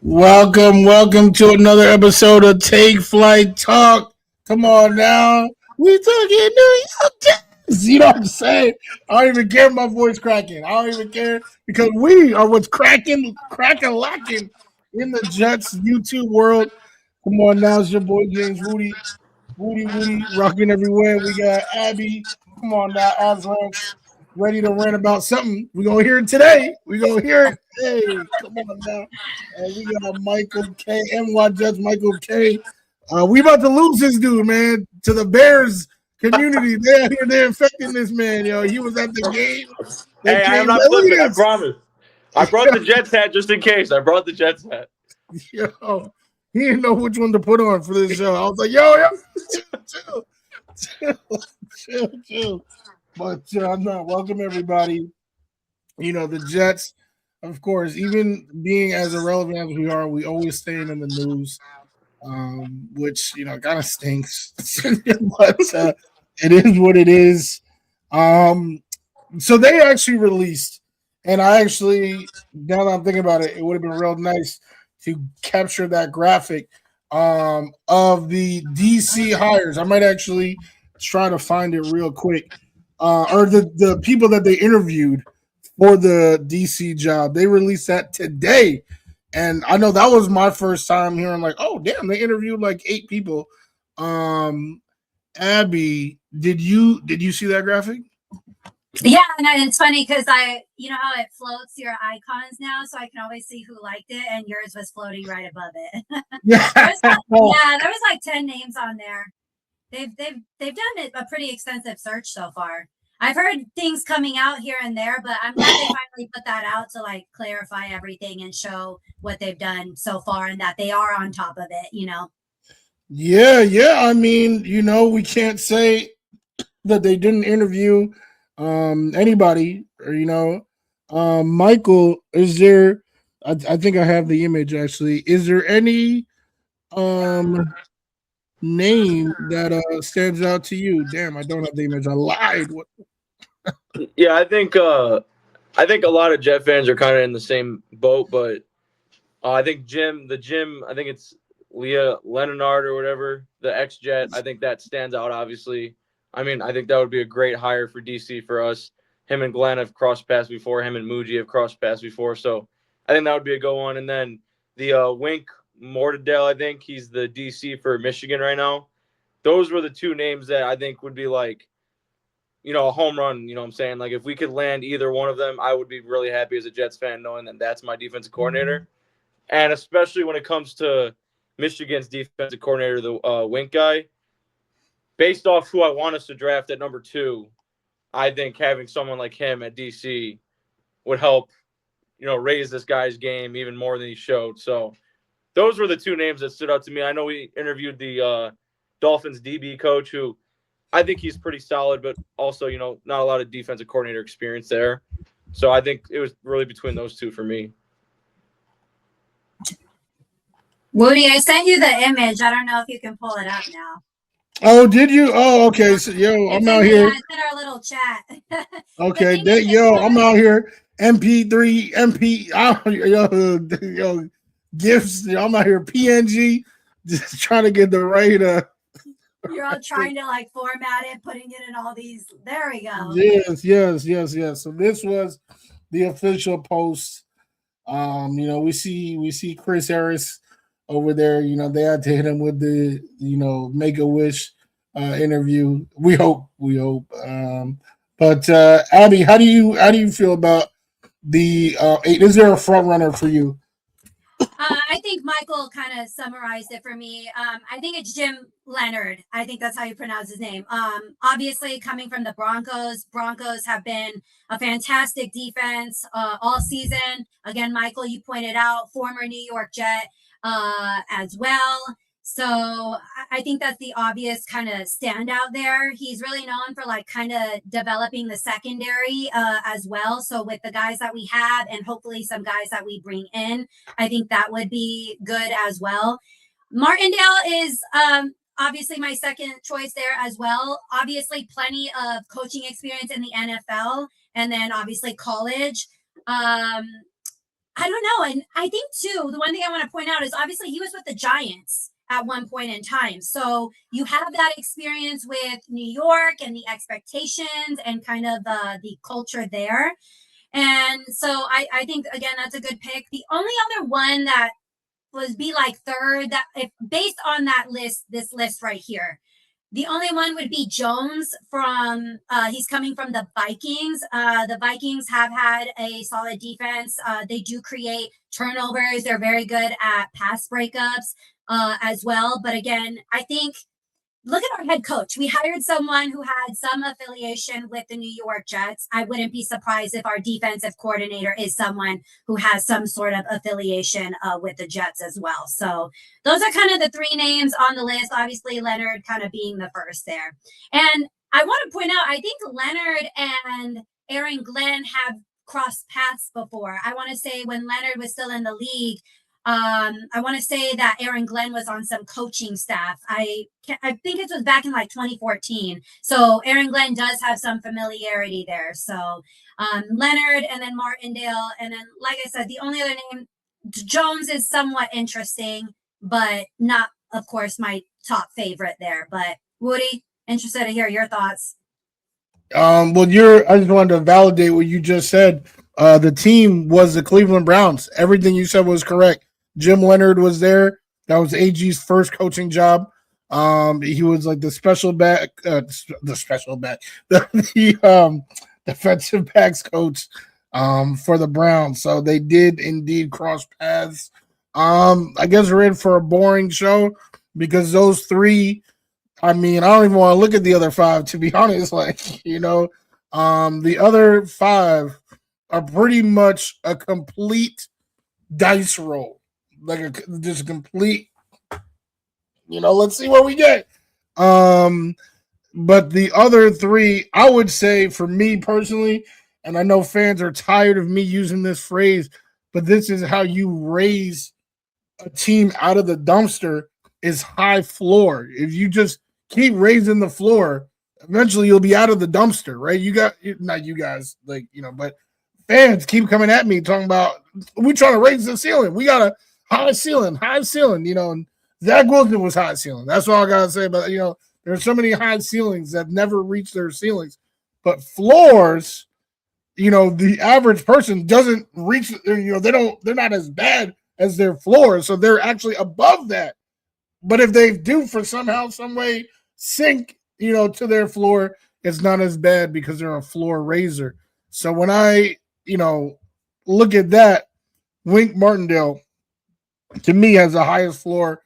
Welcome to another episode of Take Flight Talk. Come on now. We talking New York Jets. You know what I'm saying? I don't even care if my voice cracking. I don't even care because we are what's cracking, lacking in the Jets YouTube world. Come on now, it's your boy James Woody, rocking everywhere. We got Abby. Come on now, Abs Ranks, ready to rant about something. We're gonna hear it today. We're gonna hear it. Hey, come on now. We got Michael K, NY Judge Michael K. We about to lose this dude, man, to the Bears community. They're infecting this man, yo. He was at the game. They Hey, I am came. not Look flipping. I at this. promise. I brought the Jets hat just in case. I brought the Jets hat. Yo, he didn't know which one to put on for this show. I was like, yo, chill. But no, welcome everybody. You know, the Jets, of course, even being as irrelevant as we are, we always staying in the news, which, kind of stinks. But it is what it is. Um, so they actually released, and I actually, now that I'm thinking about it, it would have been real nice to capture that graphic of the DC hires. I might actually try to find it real quick. Or the people that they interviewed for the DC job. They released that today. And I know that was my first time hearing like, oh damn, they interviewed like 8 people. Um Abby, did you see that graphic? Yeah, and it's funny because you know how it floats your icons now, so I can always see who liked it, and yours was floating right above it. Yeah. There was like 10 names on there. They've done a pretty extensive search so far. I've heard things coming out here and there, but I'm glad they finally put that out to like clarify everything and show what they've done so far and that they are on top of it. Yeah. I mean, we can't say that they didn't interview anybody or Michael, is there I think I have the image actually. Is there any um name that stands out to you? Damn, I don't have the image. I lied. What? Yeah, I think a lot of Jet fans are kind of in the same boat, but I think Jim, I think it's Leah Leonard or whatever, the ex Jet. I think that stands out. Obviously, I mean, I think that would be a great hire for DC for us. Him and Glenn have crossed paths before. Him and Muji have crossed paths before, so I think that would be a go on. And then the Wink Mortadell, I think he's the DC for Michigan right now. Those were the two names that I think would be like, a home run. You know what I'm saying? Like if we could land either one of them, I would be really happy as a Jets fan knowing that that's my defensive coordinator. And especially when it comes to Michigan's defensive coordinator, the Wink guy, based off who I want us to draft at number 2, I think having someone like him at DC would help, raise this guy's game even more than he showed. So those were the two names that stood out to me. I know we interviewed the Dolphins DB coach, who I think he's pretty solid, but also, not a lot of defensive coordinator experience there. So I think it was really between those two for me. Woody, I sent you the image. I don't know if you can pull it up now. Oh, did you? Oh, okay. So, yo, I'm out here. It's in our little chat. Okay, I'm out here. MP3, MP, yo, gifts. I'm out here. PNG, just trying to get the right. You're all trying to like format it, putting it in all these. There we go. Yes. So this was the official post. We see Chris Harris over there. They had to hit him with the Make a Wish interview. We hope. But Abby, how do you feel about the? Is there a front runner for you? I think Michael kind of summarized it for me. I think it's Jim Leonard. I think that's how you pronounce his name. Obviously, coming from the Broncos have been a fantastic defense all season. Again, Michael, you pointed out, former New York Jet as well. So I think that's the obvious kind of standout there. He's really known for like kind of developing the secondary as well. So with the guys that we have and hopefully some guys that we bring in, I think that would be good as well. Martindale is obviously my second choice there as well. Obviously, plenty of coaching experience in the NFL and then obviously college. I don't know. And I think too, the one thing I want to point out is obviously he was with the Giants at one point in time. So you have that experience with New York and the expectations and kind of the culture there. And so I think again that's a good pick. The only other one that was be like third that if based on that list, this list right here, the only one would be Jones from he's coming from the Vikings. The Vikings have had a solid defense. They do create turnovers. They're very good at pass breakups as well. But again, I think look at our head coach. We hired someone who had some affiliation with the New York Jets. I wouldn't be surprised if our defensive coordinator is someone who has some sort of affiliation with the Jets as well. So those are kind of the three names on the list. Obviously, Leonard kind of being the first there. And I want to point out, I think Leonard and Aaron Glenn have crossed paths before. I want to say when Leonard was still in the league, I want to say that Aaron Glenn was on some coaching staff. I think it was back in like 2014. So Aaron Glenn does have some familiarity there. So Leonard and then Martindale. And then, like I said, the only other name, Jones, is somewhat interesting, but not, of course, my top favorite there. But Woody, interested to hear your thoughts. Well, I just wanted to validate what you just said. The team was the Cleveland Browns. Everything you said was correct. Jim Leonard was there. That was AG's first coaching job. He was like the special back, the defensive backs coach for the Browns. So they did indeed cross paths. I guess we're in for a boring show because those three. I mean, I don't even want to look at the other five, to be honest. Like, the other five are pretty much a complete dice roll. Like just a complete, let's see what we get. But the other three, I would say for me personally, and I know fans are tired of me using this phrase, but this is how you raise a team out of the dumpster is high floor. If you just keep raising the floor, eventually you'll be out of the dumpster, right? Not you guys, but fans keep coming at me talking about we trying to raise the ceiling. We got a high ceiling, and Zach Wilson was high ceiling. That's all I gotta say. But there are so many high ceilings that never reach their ceilings. But floors, the average person doesn't reach. They're not as bad as their floors, so they're actually above that. But if they do for somehow, some way sink, to their floor, it's not as bad because they're a floor raiser. So when I, look at that, Wink Martindale, to me, has the highest floor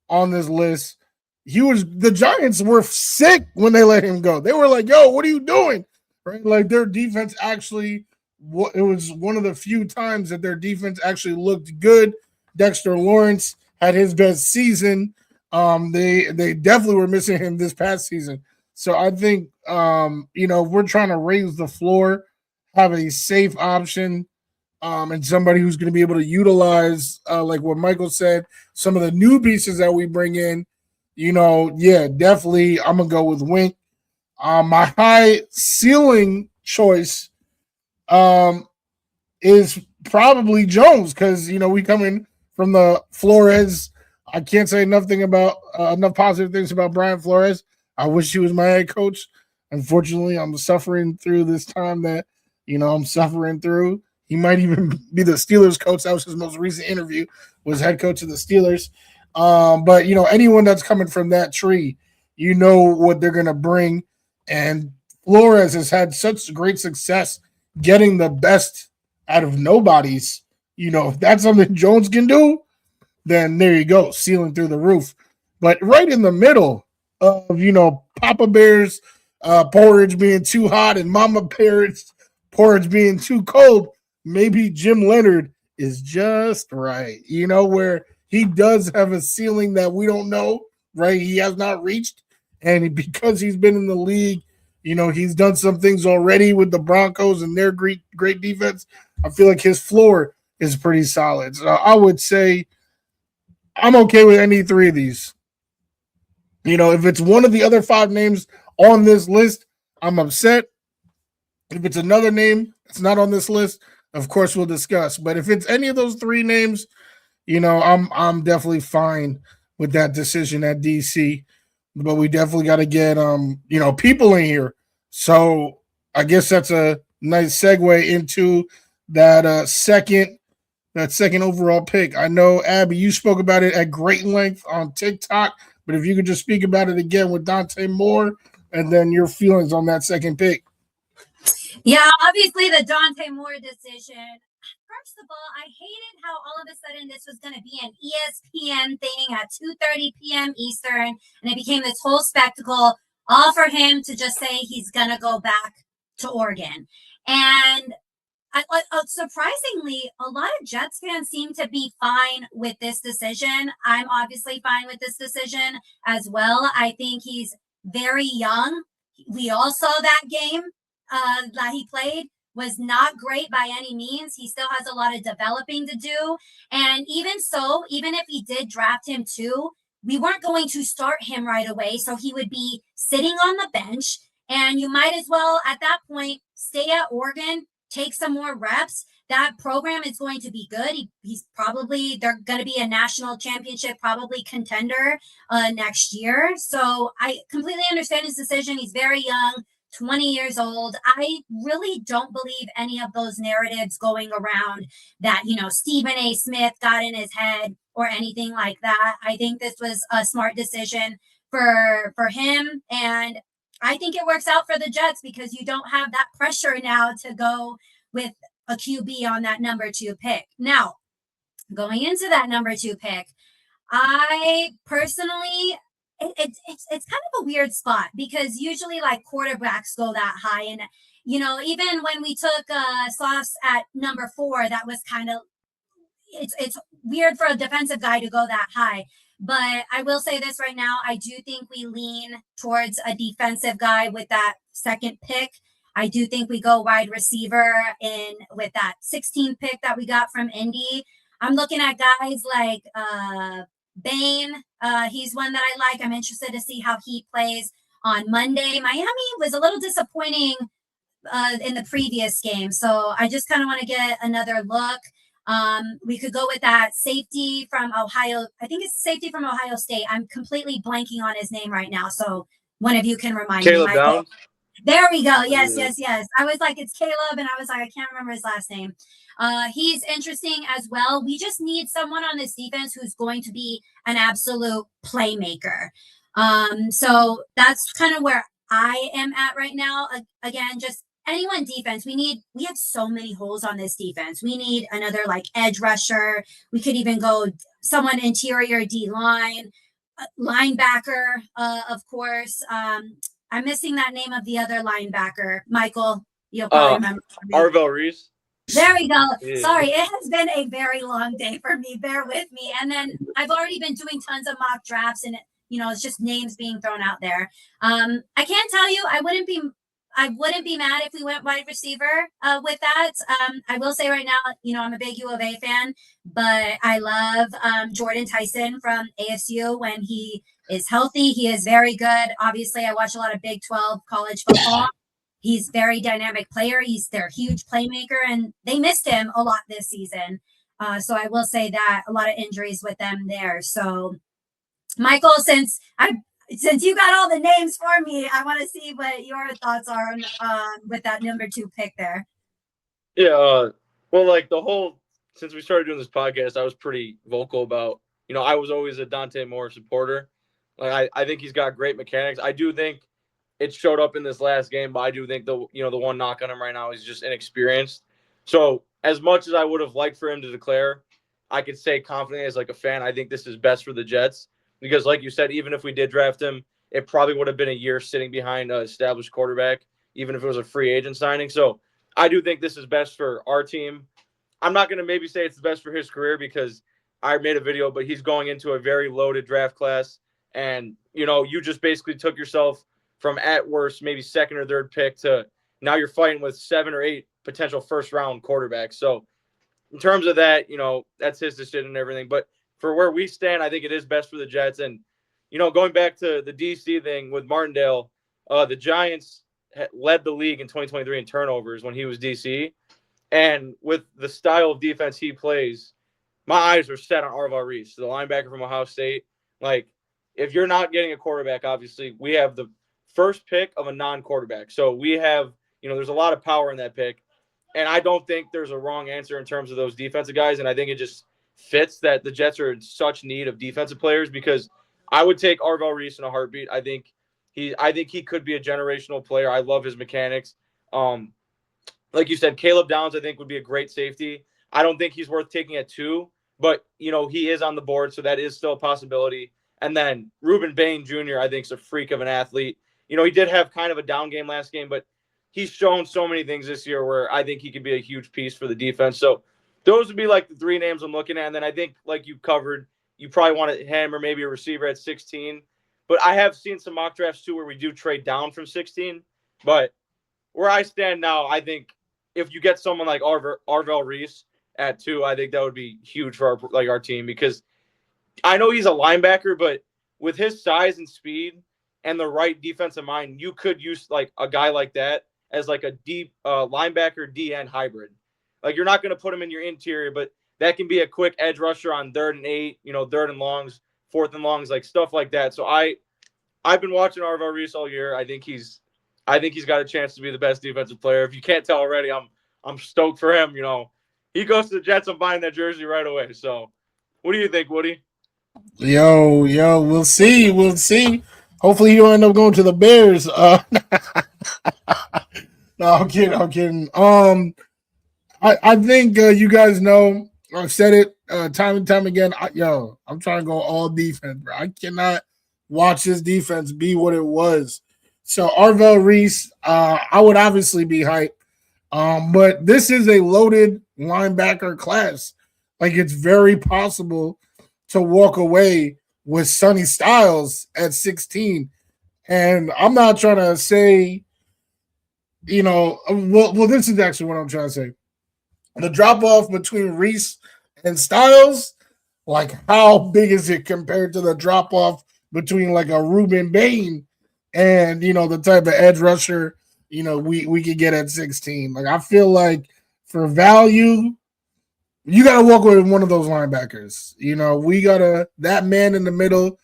on this list. The Giants were sick when they let him go. They were like, yo, what are you doing? Right? Like their defense actually, it was one of the few times that their defense actually looked good. Dexter Lawrence had his best season. They definitely were missing him this past season. So I think, if we're trying to raise the floor, have a safe option, and somebody who's going to be able to utilize, like what Michael said, some of the new pieces that we bring in, definitely I'm going to go with Wink. My high ceiling choice is probably Jones because, we come in from the Flores. I can't say enough positive things about Brian Flores. I wish he was my head coach. Unfortunately, I'm suffering through this time that, I'm suffering through. He might even be the Steelers coach. That was his most recent interview, was head coach of the Steelers. But, anyone that's coming from that tree, what they're going to bring. And Flores has had such great success getting the best out of nobodies. If that's something Jones can do, then there you go, ceiling through the roof. But right in the middle of, Papa Bear's porridge being too hot and Mama Bear's porridge being too cold, maybe Jim Leonard is just right, where he does have a ceiling that we don't know, right? He has not reached. And because he's been in the league, he's done some things already with the Broncos and their great defense. I feel like his floor is pretty solid. So I would say I'm okay with any three of these. If it's one of the other five names on this list, I'm upset. If it's another name that's not on this list, of course we'll discuss. But if it's any of those three names, I'm definitely fine with that decision at DC. But we definitely got to get people in here. So I guess that's a nice segue into that second overall pick. I know, Abby, you spoke about it at great length on TikTok, but if you could just speak about it again with Dante Moore and then your feelings on that second pick. Yeah, obviously the Dante Moore decision. First of all, I hated how all of a sudden this was going to be an ESPN thing at 2:30 p.m. Eastern, and it became this whole spectacle, all for him to just say he's going to go back to Oregon. And surprisingly, a lot of Jets fans seem to be fine with this decision. I'm obviously fine with this decision as well. I think he's very young. We all saw that game that he played was not great by any means. He still has a lot of developing to do. And even so, even if we did draft him too, we weren't going to start him right away. So he would be sitting on the bench. And you might as well, at that point, stay at Oregon, take some more reps. That program is going to be good. They're going to be a national championship, probably contender next year. So I completely understand his decision. He's very young, 20 years old. I really don't believe any of those narratives going around that, Stephen A. Smith got in his head or anything like that. I think this was a smart decision for him. And I think it works out for the Jets because you don't have that pressure now to go with a QB on that number 2 pick. Now, going into that number 2 pick, I personally, it's kind of a weird spot because usually like quarterbacks go that high. And, even when we took Sauce at number 4, that was kind of, it's weird for a defensive guy to go that high. But I will say this right now. I do think we lean towards a defensive guy with that second pick. I do think we go wide receiver in with that 16th pick that we got from Indy. I'm looking at guys like Bain. He's one that I like. I'm interested to see how he plays on Monday. Miami was a little disappointing in the previous game. So I just kind of want to get another look. We could go with that safety from Ohio. I think it's safety from Ohio State. I'm completely blanking on his name right now. So one of you can remind Caleb me. Downs. There we go. Yes. I was like, it's Caleb. And I was like, I can't remember his last name. He's interesting as well. We just need someone on this defense who's going to be an absolute playmaker. So that's kind of where I am at right now. Again, just anyone defense. We have so many holes on this defense. We need another like edge rusher. We could even go someone interior D line, linebacker, of course. I'm missing that name of the other linebacker. Michael, you'll probably remember. Arvell Reese. There we go. Yeah. Sorry, it has been a very long day for me. Bear with me. And then I've already been doing tons of mock drafts, and it's just names being thrown out there. I can't tell you. I wouldn't be mad if we went wide receiver with that. I will say right now, I'm a big U of A fan, but I love Jordan Tyson from ASU when he is healthy. He is very good. Obviously, I watch a lot of Big 12 college football. He's very dynamic player. He's their huge playmaker, and they missed him a lot this season. So I will say that a lot of injuries with them there. So, Michael, since you got all the names for me, I want to see what your thoughts are on with that number 2 pick there. Yeah. Well, like since we started doing this podcast, I was pretty vocal about, I was always a Dante Moore supporter. Like, I think he's got great mechanics. I do think it showed up in this last game, but I do think the one knock on him right now is just inexperienced. So as much as I would have liked for him to declare, I could say confidently as like a fan, I think this is best for the Jets because like you said, even if we did draft him, it probably would have been a year sitting behind an established quarterback, even if it was a free agent signing. So I do think this is best for our team. I'm not going to maybe say it's the best for his career because I made a video, but he's going into a very loaded draft class. And, you just basically took yourself from at worst, maybe second or third pick to now you're fighting with 7 or 8 potential first round quarterbacks. So in terms of that, that's his decision and everything. But for where we stand, I think it is best for the Jets. And, going back to the DC thing with Martindale, the Giants led the league in 2023 in turnovers when he was DC. And with the style of defense he plays, my eyes are set on Arval Reese, the linebacker from Ohio State. Like, if you're not getting a quarterback, obviously, we have the first pick of a non-quarterback. So we have, there's a lot of power in that pick. And I don't think there's a wrong answer in terms of those defensive guys. And I think it just fits that the Jets are in such need of defensive players, because I would take Arval Reese in a heartbeat. I think he could be a generational player. I love his mechanics. Like you said, Caleb Downs, I think, would be a great safety. I don't think he's worth taking at 2, but, he is on the board, so that is still a possibility. And then Ruben Bain Jr., I think, is a freak of an athlete. He did have kind of a down game last game, but he's shown so many things this year where I think he could be a huge piece for the defense. So those would be like the 3 names I'm looking at. And then I think, like you covered, you probably want him or maybe a receiver at 16. But I have seen some mock drafts too where we do trade down from 16. But where I stand now, I think if you get someone like Arval Reese at 2, I think that would be huge for our team, because I know he's a linebacker, but with his size and speed and the right defensive mind, you could use like a guy like that as like a deep linebacker DN hybrid. Like, you're not going to put him in your interior, but that can be a quick edge rusher on 3rd and 8, 3rd and longs, 4th and longs, like stuff like that. So I've been watching Arval Reese all year. I think he's got a chance to be the best defensive player. If you can't tell already, I'm stoked for him. He goes to the Jets, I'm buying that jersey right away. So what do you think, Woody? Yo, we'll see. Hopefully he'll end up going to the Bears. No, I'm kidding. I think you guys know, I've said it time and time again. I'm trying to go all defense, bro. I cannot watch this defense be what it was. So Arval Reese, I would obviously be hyped. But this is a loaded linebacker class. Like, it's very possible to walk away with Sonny Styles at 16. And I'm not trying to say, well, this is actually what I'm trying to say. The drop-off between Reese and Styles, like, how big is it compared to the drop-off between, like, a Ruben Bain and, the type of edge rusher, we could get at 16. Like, I feel like for value, you got to walk with one of those linebackers. We got that man in the middle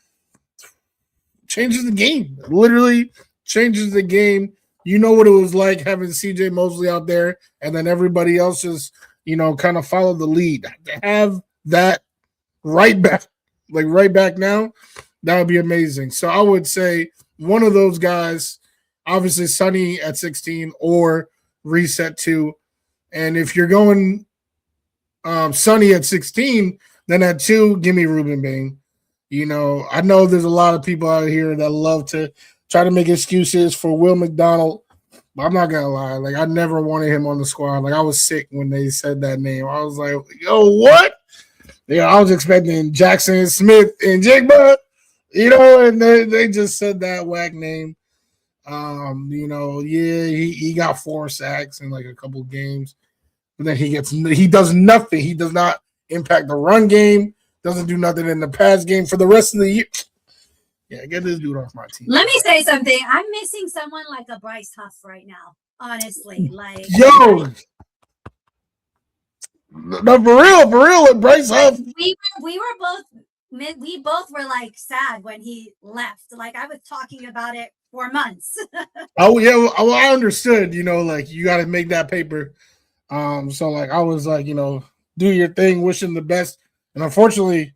changes the game. Literally changes the game. You know what it was like having CJ Mosley out there, and then everybody else just, kind of follow the lead. To have that right back now, that would be amazing. So I would say one of those guys, obviously Sonny at 16 or Reese at 2. And if you're going Sonny at 16, then at 2, give me Ruben Bain. I know there's a lot of people out here that love to try to make excuses for Will McDonald. But I'm not going to lie. Like, I never wanted him on the squad. Like, I was sick when they said that name. I was like, yo, what? I was expecting Jackson Smith and Jigba, and they just said that whack name. He got 4 sacks in like a couple games. But then he does nothing. He does not impact the run game, doesn't do nothing in the pass game for the rest of the year. Yeah, get this dude off my team. Let me say something. I'm missing someone like a Bryce Huff right now, honestly. Like, yo, no, for real, with Bryce Huff. We both were like sad when he left. Like, I was talking about it for months. Oh yeah, well, I understood. Like, you got to make that paper. So like I was like, do your thing, wish him the best. And unfortunately,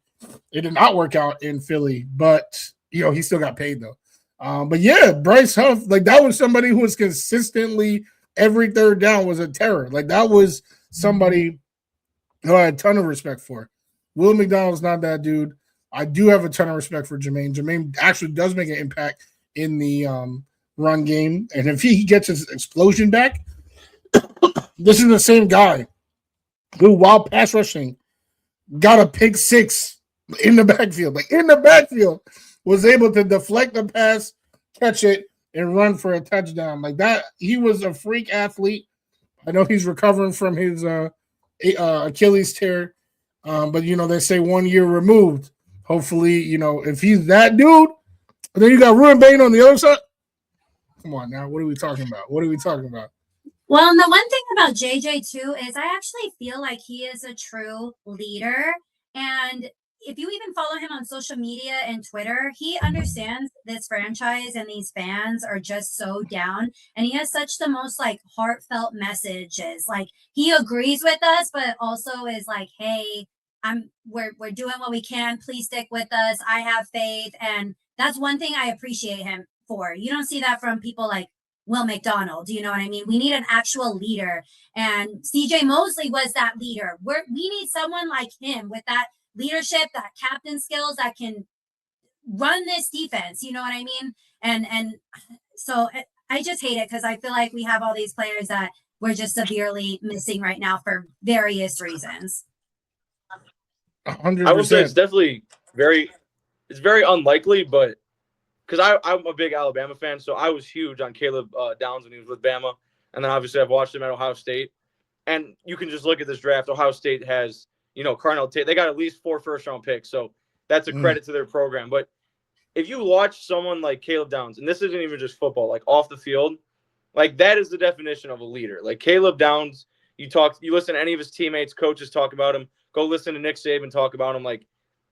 it did not work out in Philly, but he still got paid though. But yeah, Bryce Huff, like, that was somebody who was consistently every third down was a terror. Like, that was somebody who I had a ton of respect for. Will McDonald's not that dude. I do have a ton of respect for Jermaine. Jermaine actually does make an impact in the run game. And if he gets his explosion back, this is the same guy who, while pass rushing, got a pick 6 in the backfield. Like, in the backfield, was able to deflect the pass, catch it, and run for a touchdown. Like that, he was a freak athlete. I know he's recovering from his Achilles tear, but they say 1 year removed. Hopefully, if he's that dude, and then you got Ruben Bain on the other side. Come on now, what are we talking about? Well, and the one thing about JJ too is I actually feel like he is a true leader. And if you even follow him on social media and Twitter, he understands this franchise and these fans are just so down. And he has such the most like heartfelt messages. Like he agrees with us, but also is like, hey, we're doing what we can. Please stick with us. I have faith. And that's one thing I appreciate him for. You don't see that from people like Will McDonald. You know what I mean? We need an actual leader. And CJ Mosley was that leader. We need someone like him with that leadership, that captain skills that can run this defense. You know what I mean? And so I just hate it because I feel like we have all these players that we're just severely missing right now for various reasons. 100%. I will say it's definitely it's very unlikely, but because I'm a big Alabama fan, so I was huge on Caleb Downs when he was with Bama, and then obviously I've watched him at Ohio State, and you can just look at this draft. Ohio State has, Carnell Tate. They got at least 4 first-round picks, so that's a credit to their program. But if you watch someone like Caleb Downs, and this isn't even just football, like off the field, like that is the definition of a leader. Like Caleb Downs, you listen to any of his teammates, coaches talk about him. Go listen to Nick Saban talk about him. Like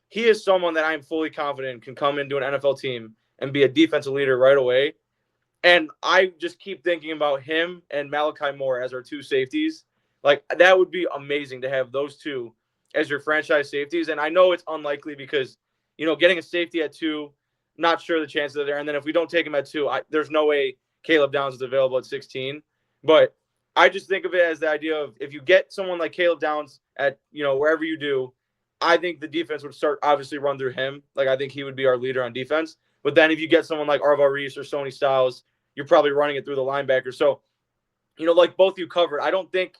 he is someone that I'm fully confident can come into an NFL team and be a defensive leader right away. And I just keep thinking about him and Malachi Moore as our 2 safeties. Like that would be amazing to have those 2 as your franchise safeties. And I know it's unlikely because, getting a safety at 2, not sure the chances are there. And then if we don't take him at 2, there's no way Caleb Downs is available at 16. But I just think of it as the idea of if you get someone like Caleb Downs at, wherever you do, I think the defense would start obviously run through him. Like I think he would be our leader on defense. But then if you get someone like Arval Reese or Sony Styles, you're probably running it through the linebacker. So, like both you covered, I don't think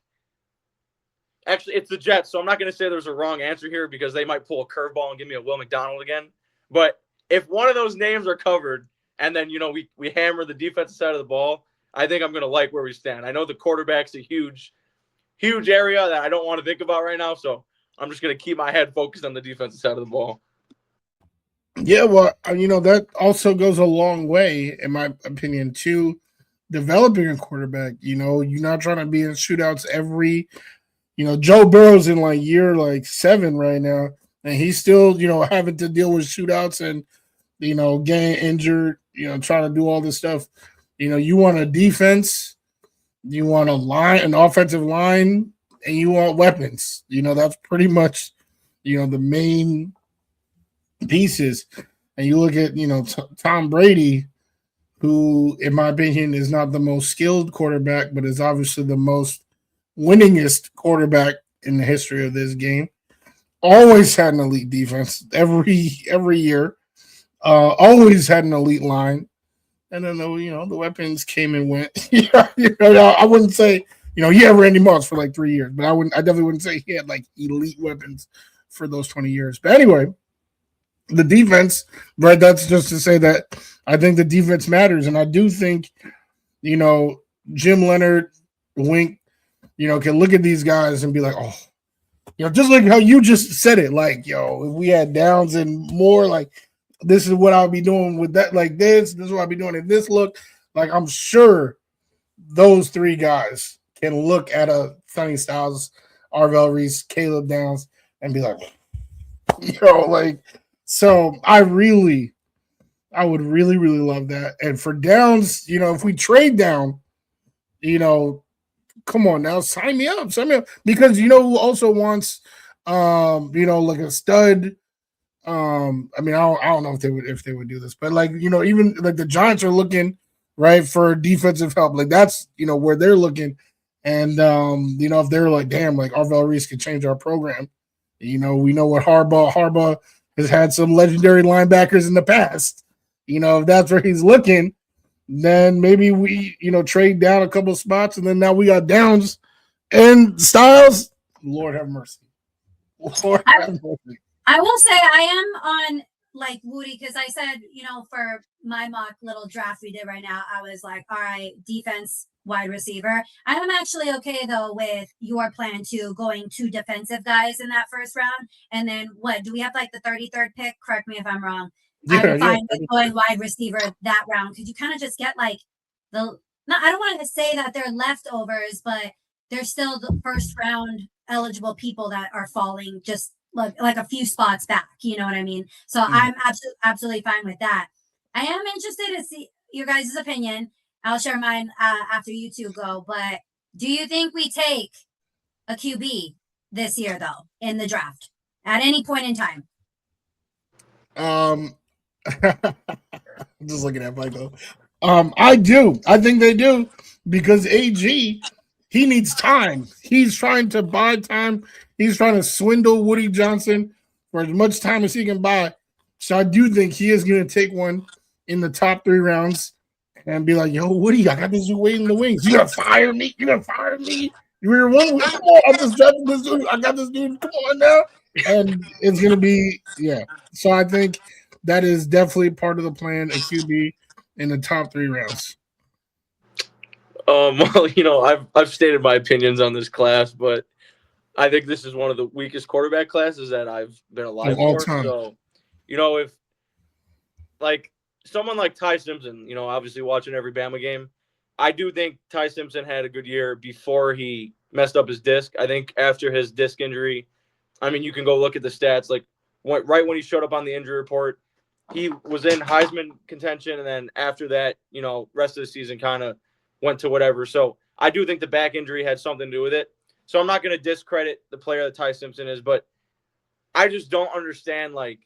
– actually, it's the Jets, so I'm not going to say there's a wrong answer here because they might pull a curveball and give me a Will McDonald again. But if one of those names are covered and then, we hammer the defensive side of the ball, I think I'm going to like where we stand. I know the quarterback's a huge, huge area that I don't want to think about right now, so I'm just going to keep my head focused on the defensive side of the ball. Yeah, well, that also goes a long way, in my opinion, to developing a quarterback. You're not trying to be in shootouts every, Joe Burrow's in like year 7 right now, and he's still, having to deal with shootouts and, getting injured, trying to do all this stuff. You want a defense, you want an offensive line, and you want weapons. That's pretty much, the main pieces. And you look at Tom Brady, who in my opinion is not the most skilled quarterback, but is obviously the most winningest quarterback in the history of this game. Always had an elite defense every year. Always had an elite line, and then the weapons came and went. I wouldn't say Randy Moss for like 3 years, but I definitely wouldn't say he had like elite weapons for those 20 years. But anyway, the defense, right? That's just to say that I think the defense matters, and I do think, Jim Leonard, Wink, can look at these guys and be like, oh, just like how you just said it, like, if we had Downs and more, like, this is what I'll be doing with that, like this is what I'll be doing in this look. Like, I'm sure those 3 guys can look at a Sonny Styles, Arval Reese, Caleb Downs, and be like, like. So I would really, really love that. And for Downs, if we trade down, come on now, sign me up. Because who also wants, like a stud. I don't know if they would do this, but like, even like the Giants are looking right for defensive help. Like that's where they're looking. And if they're like, damn, like Arval Reese could change our program. We know what Harbaugh has had some legendary linebackers in the past. If that's where he's looking, then maybe we, trade down a couple of spots, and then now we got Downs and Styles. Lord have mercy. Lord have mercy. I will say I am on like Woody because I said, for my mock little draft we did right now, I was like, all right, defense, wide receiver. I am actually okay though with your plan to going 2 defensive guys in that first round. And then what do we have, like the 33rd pick? Correct me if I'm wrong. I'm fine with going wide receiver that round because you kind of just get like the not, I don't want to say that they're leftovers, but they're still the first round eligible people that are falling just like a few spots back. You know what I mean? So I'm absolutely fine with that. I am interested to see your guys' opinion. I'll share mine after you two go. But do you think we take a QB this year, though, in the draft at any point in time? Just looking at Michael. I do. I think they do because AG, he needs time. He's trying to buy time. He's trying to swindle Woody Johnson for as much time as he can buy. So I do think he is going to take one in the top 3 rounds and be like, "Yo, Woody, I got this dude waiting in the wings. You gonna fire me? You gonna fire me? You were one. Come on, I just drafted this dude. I got this dude. Come on now." And it's gonna be So I think that is definitely part of the plan. A QB in the top 3 rounds. Well, I've stated my opinions on this class, but I think this is one of the weakest quarterback classes that I've been alive Of all for. time. So, if like someone like Ty Simpson, obviously watching every Bama game, I do think Ty Simpson had a good year before he messed up his disc. I think after his disc injury, you can go look at the stats. Like right when he showed up on the injury report, he was in Heisman contention, and then after that, rest of the season kind of went to whatever. So I do think the back injury had something to do with it. So I'm not going to discredit the player that Ty Simpson is, but I just don't understand, like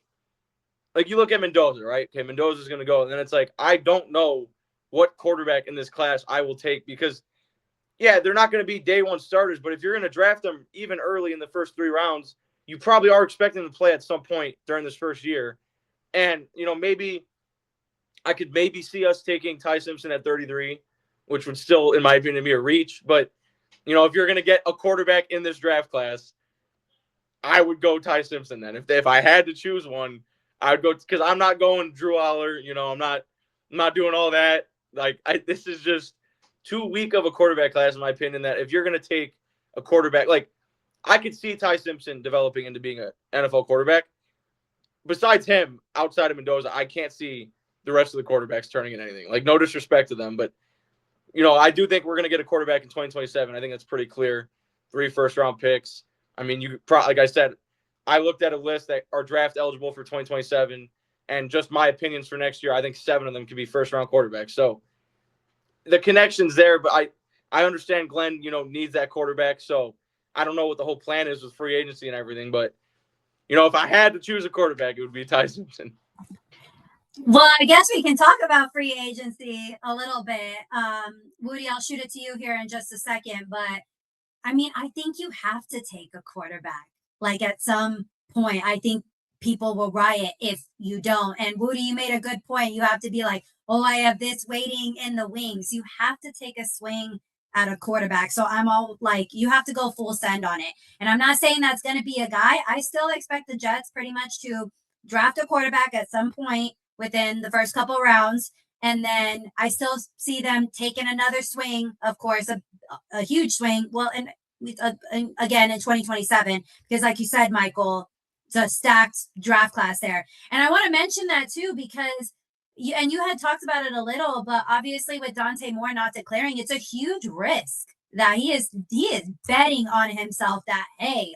you look at Mendoza, right? Okay, Mendoza's going to go, and then it's like I don't know what quarterback in this class I will take because, they're not going to be day one starters, but if you're going to draft them even early in the first 3 rounds, you probably are expecting them to play at some point during this first year. And, maybe I could see us taking Ty Simpson at 33, which would still, in my opinion, be a reach. But, if you're going to get a quarterback in this draft class, I would go Ty Simpson then. If I had to choose one, I would go because I'm not going Drew Aller. I'm not doing all that. This is just too weak of a quarterback class, in my opinion, that if you're going to take a quarterback, I could see Ty Simpson developing into being an NFL quarterback. Besides him, outside of Mendoza, I can't see the rest of the quarterbacks turning into anything. No disrespect to them, but I do think we're going to get a quarterback in 2027. I think that's pretty clear. 3 first-round picks. Like I said, I looked at a list that are draft eligible for 2027, and just my opinions for next year, I think 7 of them could be first-round quarterbacks. So the connection's there, but I understand Glenn, needs that quarterback. So I don't know what the whole plan is with free agency and everything, but if I had to choose a quarterback, it would be Ty Simpson. Well, I guess we can talk about free agency a little bit. Woody, I'll shoot it to you here in just a second, but I think you have to take a quarterback. At some point, I think people will riot if you don't. And Woody, you made a good point. You have to be like, oh, I have this waiting in the wings. You have to take a swing at a quarterback. So I'm all like, you have to go full send on it. And I'm not saying that's going to be a guy. I still expect the Jets pretty much to draft a quarterback at some point within the first couple rounds. And then I still see them taking another swing, of course, a huge swing. Well, and again in 2027, because like you said, Michael, it's a stacked draft class there. And I want to mention that too, because you had talked about it a little, but obviously with Dante Moore not declaring, it's a huge risk that he is betting on himself that, hey,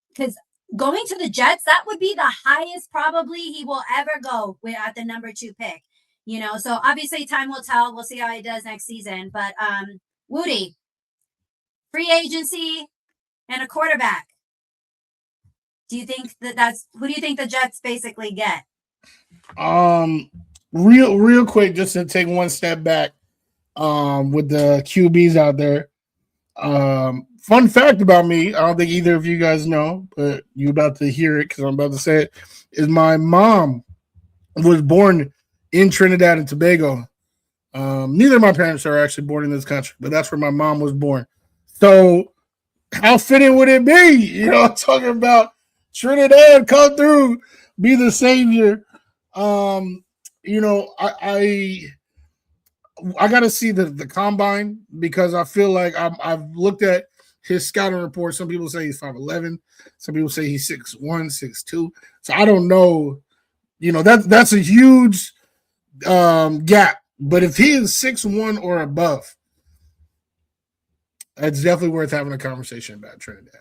because going to the Jets, that would be the highest probably he will ever go at the number 2 pick. So obviously time will tell. We'll see how he does next season. But Woody, free agency and a quarterback. Do you think who do you think the Jets basically get? Real quick, just to take one step back, with the QBs out there. Fun fact about me, I don't think either of you guys know, but you're about to hear it because I'm about to say it, is my mom was born in Trinidad and Tobago. Neither of my parents are actually born in this country, but that's where my mom was born. So how fitting would it be? Talking about Trinidad come through, be the savior. I got to see the combine because I feel like I've looked at his scouting report. Some people say he's 5'11". Some people say he's 6'1", 6'2". So I don't know. That's a huge gap But if he is 6'1" or above, it's definitely worth having a conversation about Trinidad.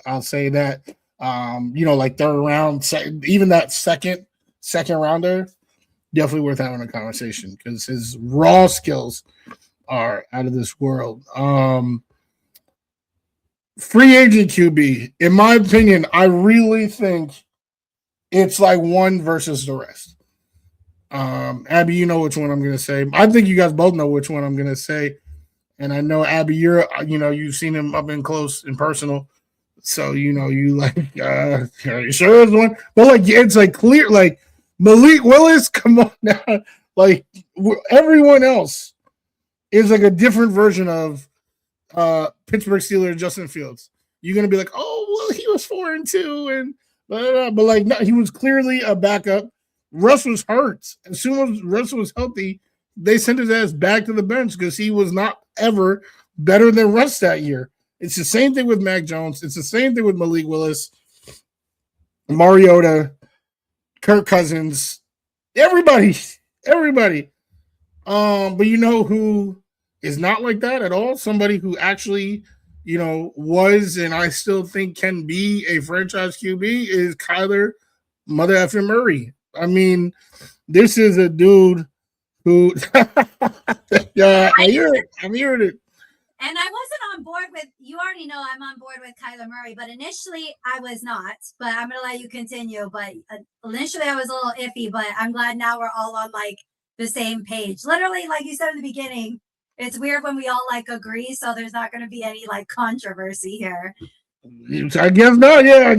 I'll say that. Like third round, even that second rounder, definitely worth having a conversation because his raw skills are out of this world. Free agent QB, in my opinion, I really think it's like one versus the rest. Abby, you know which one I'm going to say. I think you guys both know which one I'm going to say. And I know, Abby, you've seen him up in close and personal. So, you like, are you sure it's one? But, like, it's like clear, like, Malik Willis, come on now. Like, everyone else is like a different version of Pittsburgh Steelers Justin Fields. You're going to be like, oh, well, he was 4-2 and blah, blah, blah. But, like, no, he was clearly a backup. Russ was hurt. As soon as Russ was healthy, they sent his ass back to the bench because he was not ever better than Russ that year. It's the same thing with Mac Jones. It's the same thing with Malik Willis, Mariota, Kirk Cousins, everybody. But you know who is not like that at all? Somebody who actually, was and I still think can be a franchise QB is Kyler Mother effing Murray. I mean, this is a dude who yeah, I'm hearing it. And I wasn't on board with, you already know I'm on board with Kyler Murray, but initially I was not, but I'm going to let you continue. But initially I was a little iffy, but I'm glad now we're all on like the same page. Literally, like you said in the beginning, it's weird when we all like agree. So there's not going to be any like controversy here. I guess not. Yeah,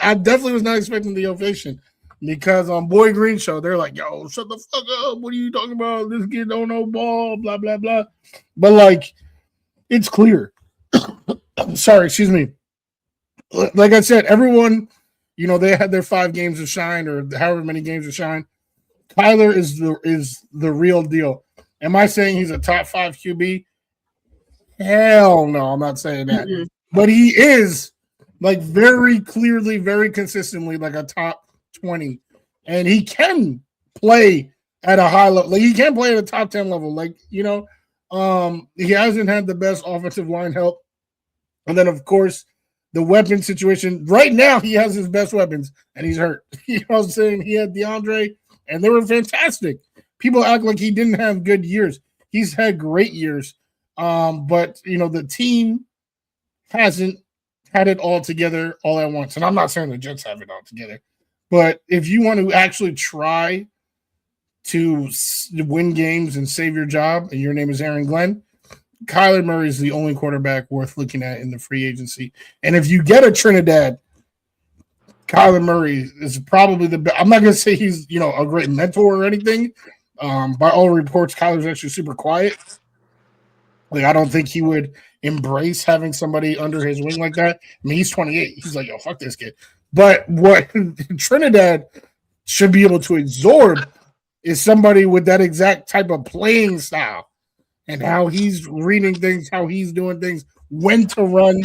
I definitely was not expecting the ovation. Because on Boy Green Show, they're like, yo, shut the fuck up. What are you talking about? This kid don't know ball, blah, blah, blah. But, like, it's clear. Sorry, excuse me. Like I said, everyone, they had their 5 games of shine or however many games of shine. Kyler is the real deal. Am I saying he's a top 5 QB? Hell no, I'm not saying that. Mm-hmm. But he is, like, very clearly, very consistently, like a top 20, and he can play at a high level. Like he can play at a top 10 level. Like he hasn't had the best offensive line help, and then of course the weapon situation. Right now, he has his best weapons, and he's hurt. You know what I'm saying? He had DeAndre, and they were fantastic. People act like he didn't have good years. He's had great years, but the team hasn't had it all together all at once. And I'm not saying the Jets have it all together. But if you want to actually try to win games and save your job, and your name is Aaron Glenn, Kyler Murray is the only quarterback worth looking at in the free agency. And if you get a Trinidad, Kyler Murray is probably the best. I'm not going to say he's, a great mentor or anything. By all reports, Kyler's actually super quiet. Like, I don't think he would embrace having somebody under his wing like that. I mean, he's 28. He's like, yo, fuck this kid. But what Trinidad should be able to absorb is somebody with that exact type of playing style and how he's reading things, how he's doing things, when to run.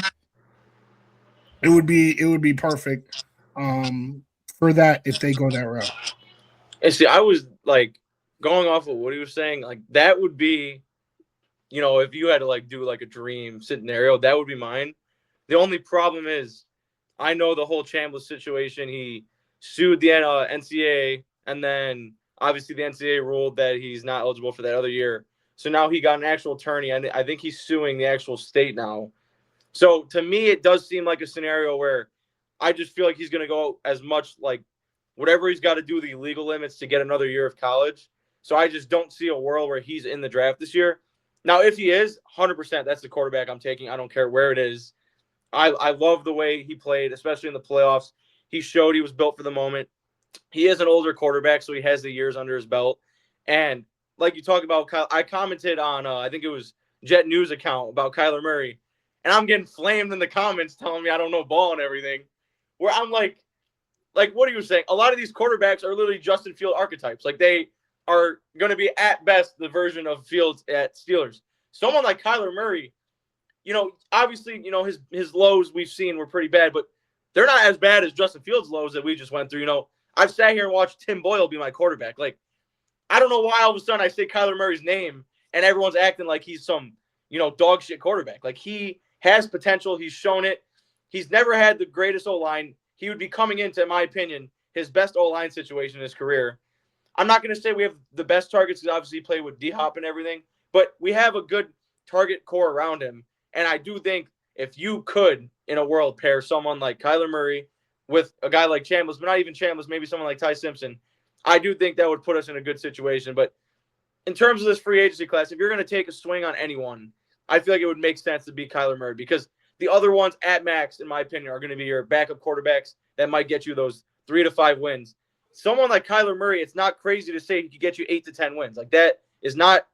It would be perfect for that if they go that route. And see, I was like going off of what he was saying, like that would be, if you had to like do like a dream scenario, that would be mine. The only problem is, I know the whole Chambliss situation. He sued the NCAA, and then obviously the NCAA ruled that he's not eligible for that other year. So now he got an actual attorney, and I think he's suing the actual state now. So to me, it does seem like a scenario where I just feel like he's going to go as much like whatever he's got to do, the legal limits to get another year of college. So I just don't see a world where he's in the draft this year. Now, if he is, 100%, that's the quarterback I'm taking. I don't care where it is. I love the way he played, especially in the playoffs. He showed he was built for the moment. He is an older quarterback, so he has the years under his belt. And like you talked about, I commented on, I think it was Jet News account about Kyler Murray, and I'm getting flamed in the comments telling me I don't know ball and everything, where I'm like what are you saying? A lot of these quarterbacks are literally Justin Field archetypes. Like they are going to be at best the version of Fields at Steelers. Someone like Kyler Murray, obviously, his lows we've seen were pretty bad, but they're not as bad as Justin Fields' lows that we just went through. I've sat here and watched Tim Boyle be my quarterback. Like, I don't know why all of a sudden I say Kyler Murray's name and everyone's acting like he's some, dog shit quarterback. Like, he has potential. He's shown it. He's never had the greatest O-line. He would be coming into, in my opinion, his best O-line situation in his career. I'm not going to say we have the best targets because obviously he played with D-Hop and everything, but we have a good target core around him. And I do think if you could, in a world, pair someone like Kyler Murray with a guy like Chambliss, but not even Chambliss, maybe someone like Ty Simpson, I do think that would put us in a good situation. But in terms of this free agency class, if you're going to take a swing on anyone, I feel like it would make sense to be Kyler Murray because the other ones at max, in my opinion, are going to be your backup quarterbacks that might get you those 3 to 5 wins. Someone like Kyler Murray, it's not crazy to say he could get you 8 to 10 wins. Like, that is not,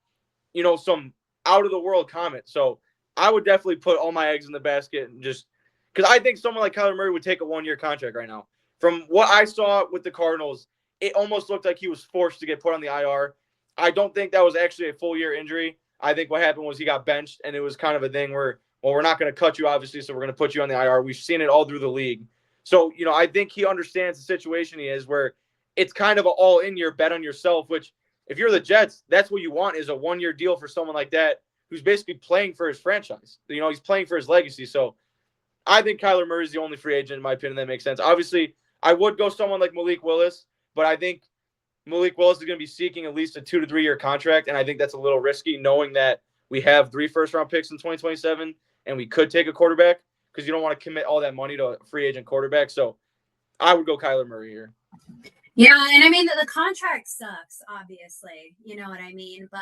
some out of the world comment. So I would definitely put all my eggs in the basket and just because I think someone like Kyler Murray would take a 1-year contract right now. From what I saw with the Cardinals, it almost looked like he was forced to get put on the IR. I don't think that was actually a full year injury. I think what happened was he got benched, and it was kind of a thing where, well, we're not going to cut you, obviously, so we're going to put you on the IR. We've seen it all through the league. So, I think he understands the situation he is where it's kind of an all-in year bet on yourself, which if you're the Jets, that's what you want is a 1-year deal for someone like that who's basically playing for his franchise. He's playing for his legacy. So I think Kyler Murray is the only free agent, in my opinion, that makes sense. Obviously, I would go someone like Malik Willis, but I think Malik Willis is going to be seeking at least a 2 to 3 year contract, and I think that's a little risky knowing that we have 3 first-round picks in 2027 and we could take a quarterback because you don't want to commit all that money to a free agent quarterback. So I would go Kyler Murray here. Yeah, and I mean, the contract sucks, obviously. You know what I mean? But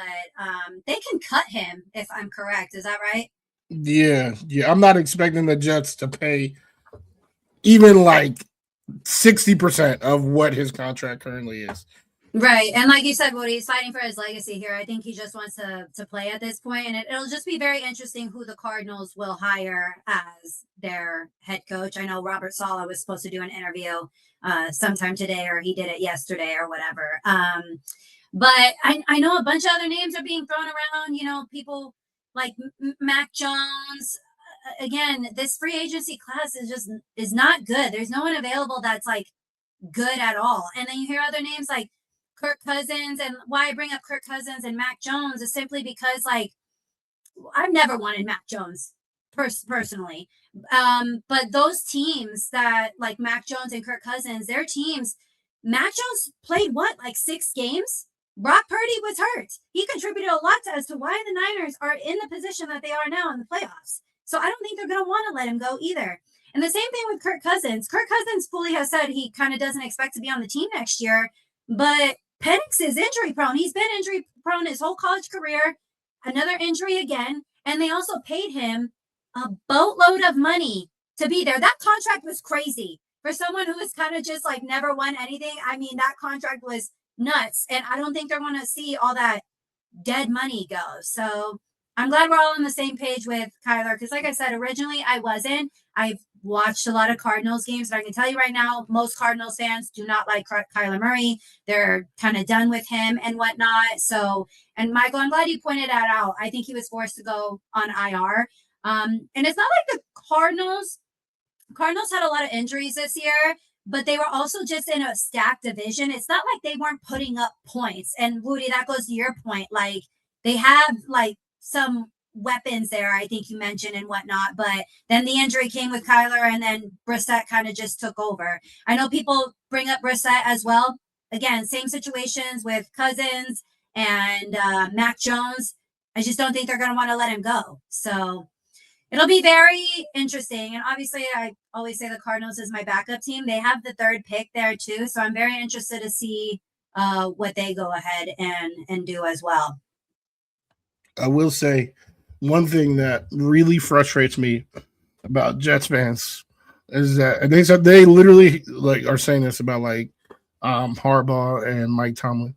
they can cut him, if I'm correct. Is that right? Yeah. I'm not expecting the Jets to pay even like 60% of what his contract currently is. Right. And like you said, Woody, he's fighting for his legacy here. I think he just wants to play at this point. And it'll just be very interesting who the Cardinals will hire as their head coach. I know Robert Saleh was supposed to do an interview sometime today, or he did it yesterday or whatever. But I know a bunch of other names are being thrown around, people like Mac Jones. Again, this free agency class is not good. There's no one available that's like good at all. And then you hear other names like Kirk Cousins, and why I bring up Kirk Cousins and Mac Jones is simply because like I've never wanted Mac Jones personally. But those teams that like Mac Jones and Kirk Cousins, their teams, Mac Jones played like 6 games? Brock Purdy was hurt. He contributed a lot as to why the Niners are in the position that they are now in the playoffs. So I don't think they're going to want to let him go either. And the same thing with Kirk Cousins. Kirk Cousins fully has said he kind of doesn't expect to be on the team next year, but Penix is injury prone. He's been injury prone his whole college career. Another injury again. And they also paid him a boatload of money to be there. That contract was crazy for someone who was kind of just like never won anything. I mean, that contract was nuts. And I don't think they're going to see all that dead money go. So I'm glad we're all on the same page with Kyler. Because like I said, originally I wasn't. I've watched a lot of Cardinals games, but I can tell you right now, most Cardinals fans do not like Kyler Murray. They're kind of done with him and whatnot. So, and Michael, I'm glad you pointed that out. I think he was forced to go on IR. And it's not like the Cardinals had a lot of injuries this year, but they were also just in a stacked division. It's not like they weren't putting up points. And Woody, that goes to your point. Like they have like some weapons there, I think you mentioned and whatnot, but then the injury came with Kyler, and then Brissett kind of just took over. I know people bring up Brissett as well. Again, same situations with Cousins and Mac Jones. I just don't think they're going to want to let him go. So it'll be very interesting. And obviously, I always say the Cardinals is my backup team. They have the 3rd pick there too, so I'm very interested to see what they go ahead and do as well. I will say one thing that really frustrates me about Jets fans is that they literally like are saying this about like Harbaugh and Mike Tomlin,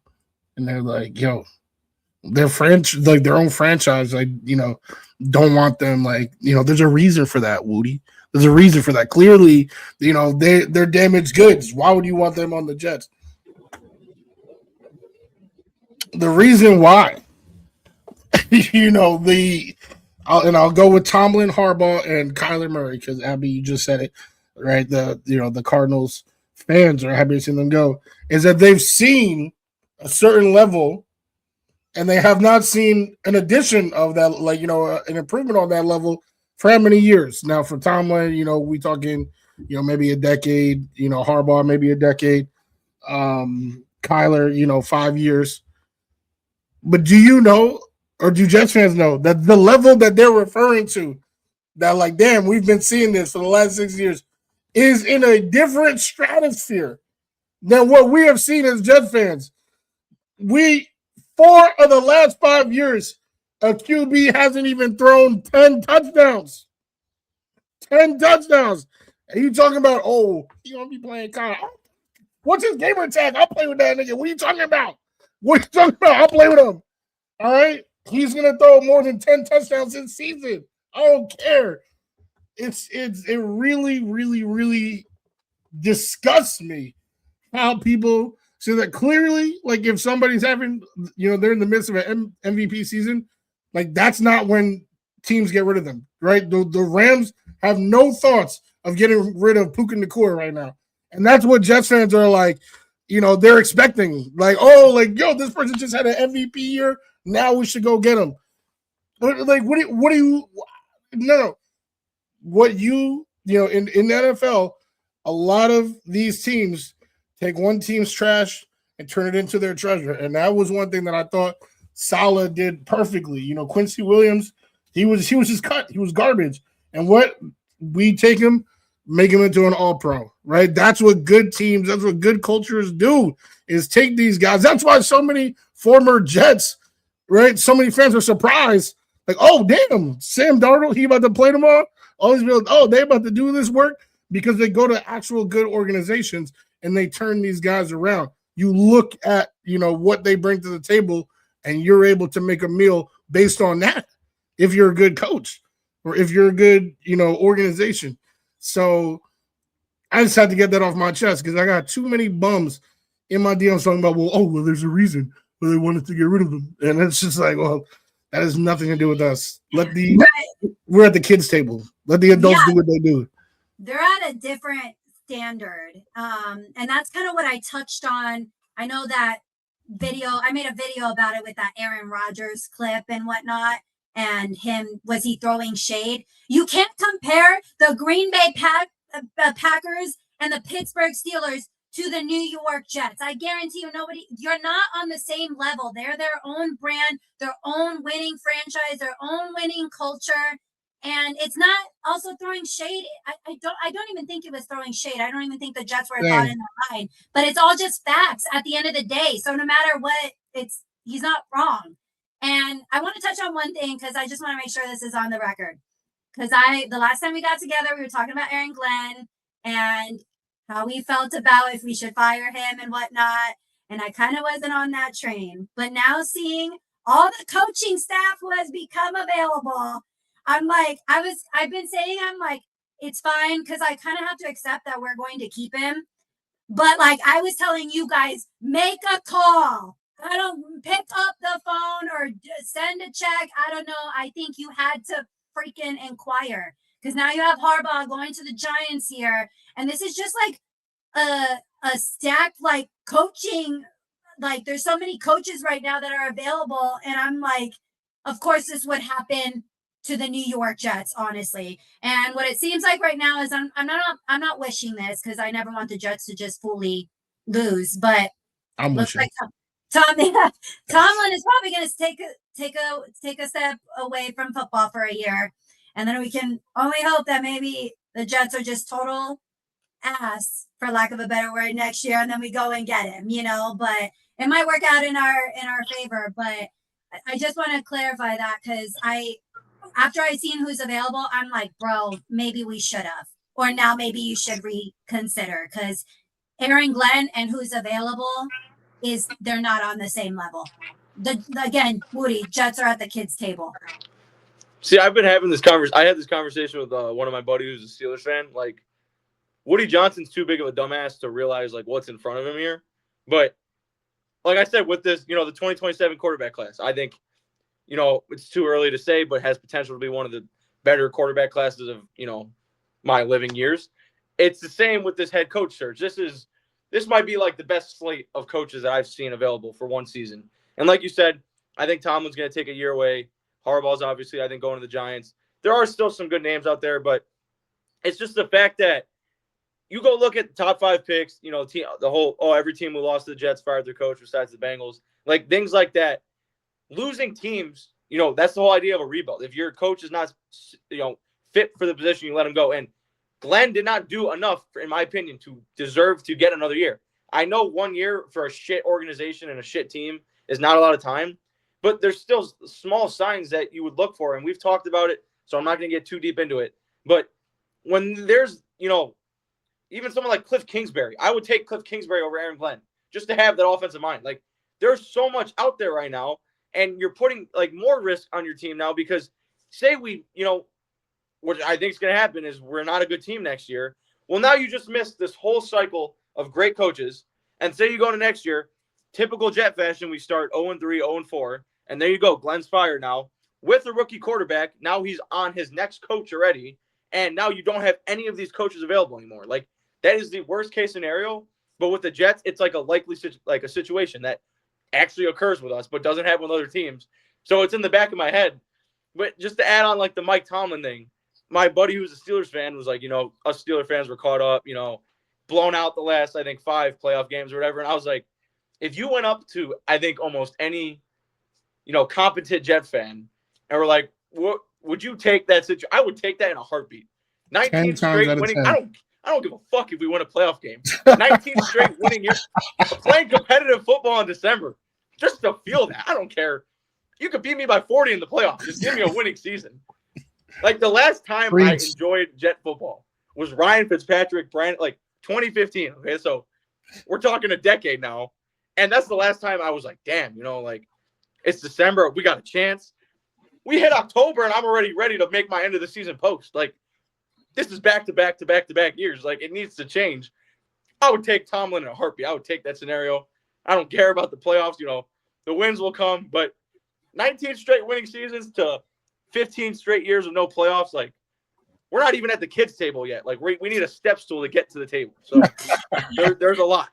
and they're like, "Yo, their their own franchise, like don't want them. Like there's a reason for that, Woody. There's a reason for that. Clearly, they're damaged goods. Why would you want them on the Jets? The reason why." I'll go with Tomlin, Harbaugh, and Kyler Murray because Abby, you just said it, right? The Cardinals fans are happy to see them go. Is that they've seen a certain level, and they have not seen an addition of that, like, an improvement on that level for how many years now? For Tomlin, we talking, maybe a decade. Harbaugh, maybe a decade. Kyler, 5 years. But do you know, or do Jets fans know that the level that they're referring to, that like, damn, we've been seeing this for the last 6 years, is in a different stratosphere than what we have seen as Jets fans. 4 of the last 5 years, a QB hasn't even thrown 10 touchdowns. 10 touchdowns. And you talking about, you gonna be playing kind of, what's his gamer tag? I'll play with that nigga. What are you talking about? What you talking about? I'll play with him. All right? He's gonna throw more than 10 touchdowns this season. I don't care. It really, really, really disgusts me how people say that clearly, like, if somebody's having, they're in the midst of an MVP season, like, that's not when teams get rid of them, right? The Rams have no thoughts of getting rid of Puka Nacua right now. And that's what Jets fans are like, they're expecting. Like, this person just had an MVP year. Now we should go get him. Like, in the NFL, a lot of these teams take one team's trash and turn it into their treasure. And that was one thing that I thought Saleh did perfectly. Quincy Williams, he was just cut. He was garbage. And what we take him, make him into an all-pro, right? That's what good teams, that's what good cultures do, is take these guys. That's why so many former Jets, right? So many fans are surprised. Like, oh, damn, Sam Darnold, he about to play tomorrow? Always be like, they about to do this work, because they go to actual good organizations and they turn these guys around. You look at, what they bring to the table, and you're able to make a meal based on that if you're a good coach or if you're a good, organization. So I just had to get that off my chest, because I got too many bums in my DMs talking about, there's a reason why they wanted to get rid of them. And it's just like, that has nothing to do with us. We're at the kids' table. Let the adults do what they do. They're at a different standard. And that's kind of what I touched on. I know that I made a video about it with that Aaron Rodgers clip and whatnot. And was he throwing shade? You can't compare the Green Bay Packers and the Pittsburgh Steelers to the New York Jets. I guarantee you, you're not on the same level. They're their own brand, their own winning franchise, their own winning culture. And it's not also throwing shade. I don't even think it was throwing shade. I don't even think the Jets were thought in their mind. But it's all just facts at the end of the day. So no matter what, he's not wrong. And I want to touch on one thing, because I just want to make sure this is on the record. Because the last time we got together, we were talking about Aaron Glenn and how we felt about if we should fire him and whatnot. And I kind of wasn't on that train. But now seeing all the coaching staff who has become available, I'm like, I've been saying, I'm like, it's fine, because I kind of have to accept that we're going to keep him. But like I was telling you guys, make a call. I don't pick up the phone or send a check. I don't know. I think you had to freaking inquire, because now you have Harbaugh going to the Giants here. And this is just like a stacked, like, coaching. Like, there's so many coaches right now that are available. And I'm like, of course, this would happen to the New York Jets, honestly. And what it seems like right now is I'm not wishing this, because I never want the Jets to just fully lose. But I'm looks wishing. like Tomlin is probably going to take a step away from football for a year, and then we can only hope that maybe the Jets are just total ass, for lack of a better word, next year, and then we go and get him. But it might work out in our favor. But I just want to clarify that, because after I seen who's available, I'm like, bro, maybe we should have, or now maybe you should reconsider, because Aaron Glenn and who's available they're not on the same level. Again, Woody, Jets are at the kids' table. See, I've been having this conversation. I had this conversation with one of my buddies who's a Steelers fan. Like, Woody Johnson's too big of a dumbass to realize like what's in front of him here. But like I said, with this, the 2027 quarterback class, I think, it's too early to say, but has potential to be one of the better quarterback classes of, my living years. It's the same with this head coach search. This is this might be like the best slate of coaches that I've seen available for one season. And like you said, I think Tomlin's going to take a year away. Harbaugh's obviously, I think, going to the Giants. There are still some good names out there, but it's just the fact that you go look at the top 5 picks, you know, every team who lost to the Jets fired their coach besides the Bengals. Like, things like that. Losing teams, you know, that's the whole idea of a rebuild. If your coach is not, you know, fit for the position, you let him go. And Glenn did not do enough, in my opinion, to deserve to get another year. I know 1 year for a shit organization and a shit team is not a lot of time, but there's still small signs that you would look for. And we've talked about it, so I'm not going to get too deep into it. But when there's, you know, even someone like Cliff Kingsbury, I would take Cliff Kingsbury over Aaron Glenn just to have that offensive mind. Like, there's so much out there right now, and you're putting like more risk on your team now because say we, you know, what I think is going to happen is we're not a good team next year. Well, now you just missed this whole cycle of great coaches. And say you go to next year, typical Jet fashion, we start 0-3, 0-4. And there you go. Glenn's fired now with a rookie quarterback. Now he's on his next coach already. And now you don't have any of these coaches available anymore. Like, that is the worst case scenario. But with the Jets, it's like a situation that actually occurs with us, but doesn't happen with other teams. So it's in the back of my head. But just to add on like the Mike Tomlin thing, my buddy who's a Steelers fan was like, you know, us Steelers fans were caught up, you know, blown out the last, I think, 5 playoff games or whatever. And I was like, if you went up to, I think, almost any, you know, competent Jet fan and were like, what would you take that situation? I would take that in a heartbeat. 19 straight winning. I don't give a fuck if we win a playoff game. 19 straight winning years. Playing competitive football in December. Just to feel that. I don't care. You could beat me by 40 in the playoffs. Just give me a winning season. Like, the last time I enjoyed Jet football was Ryan Fitzpatrick, like 2015. Okay, so we're talking a decade now. And that's the last time I was like, damn, you know, like, it's December. We got a chance. We hit October, and I'm already ready to make my end of the season post. Like, this is back-to-back years. Like, it needs to change. I would take Tomlin in a heartbeat. I would take that scenario. I don't care about the playoffs. You know, the wins will come. But 19 straight winning seasons to 15 straight years of no playoffs, like, we're not even at the kids' table yet. Like, we need a step stool to get to the table. So there's a lot.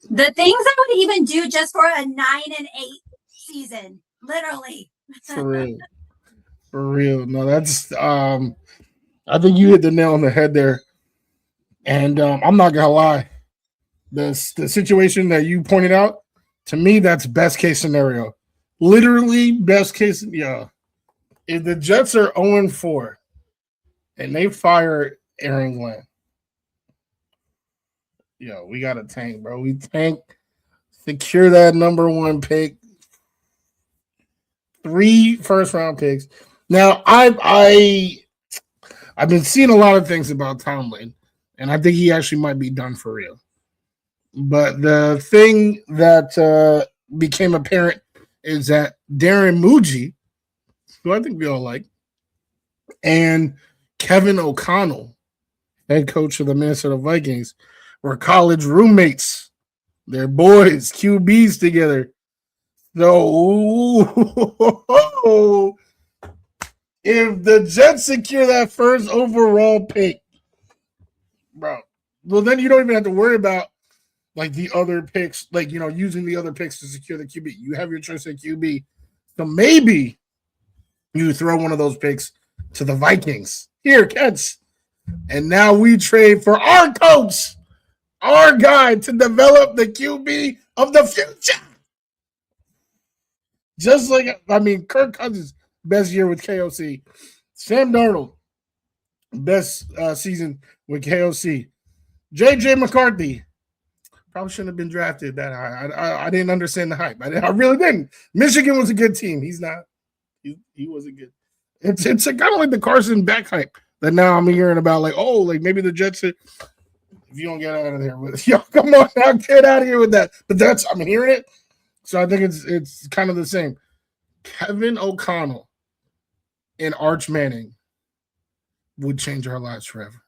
The things I would even do just for a 9-8 season, literally. For real. For real. No, that's I think you hit the nail on the head there. And I'm not gonna lie. The situation that you pointed out, to me, that's best case scenario. Literally best case. Yeah. If the Jets are 0-4 and they fire Aaron Glenn, yo, we got to tank, bro. We tank, secure that number 1 pick, 3 first-round picks. Now, I've been seeing a lot of things about Tomlin, and I think he actually might be done for real. But the thing that became apparent is that Darren Muji, who I think we all like, and Kevin O'Connell, head coach of the Minnesota Vikings, were college roommates. They're boys, QBs together. So, if the Jets secure that first overall pick, bro, well, then you don't even have to worry about like the other picks, like, you know, using the other picks to secure the QB. You have your choice at QB. So maybe you throw one of those picks to the Vikings. Here, catch. And now we trade for our coach, our guy, to develop the QB of the future. Just like, I mean, Kirk Cousins, best year with KOC. Sam Darnold, best season with KOC. JJ McCarthy, probably shouldn't have been drafted that high. I didn't understand the hype. I really didn't. Michigan was a good team. He's not. He wasn't good. It's kind of like the Carson Beck hype that now I'm hearing about. Like, oh, like maybe the Jets. If you don't get out of there with it, yo, come on now, get out of here with that. But I'm hearing it, so I think it's kind of the same. Kevin O'Connell and Arch Manning would change our lives forever.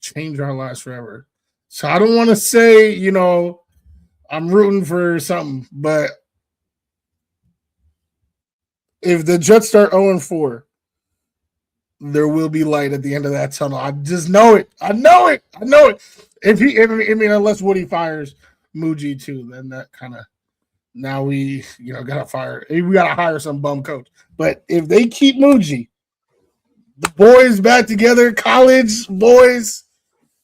Change our lives forever. So I don't want to say, you know, I'm rooting for something, but if the Jets start 0-4, there will be light at the end of that tunnel. I just know it. I know it. I mean, unless Woody fires Muji too, then that kind of now we gotta fire. We gotta hire some bum coach. But if they keep Muji, the boys back together, college boys,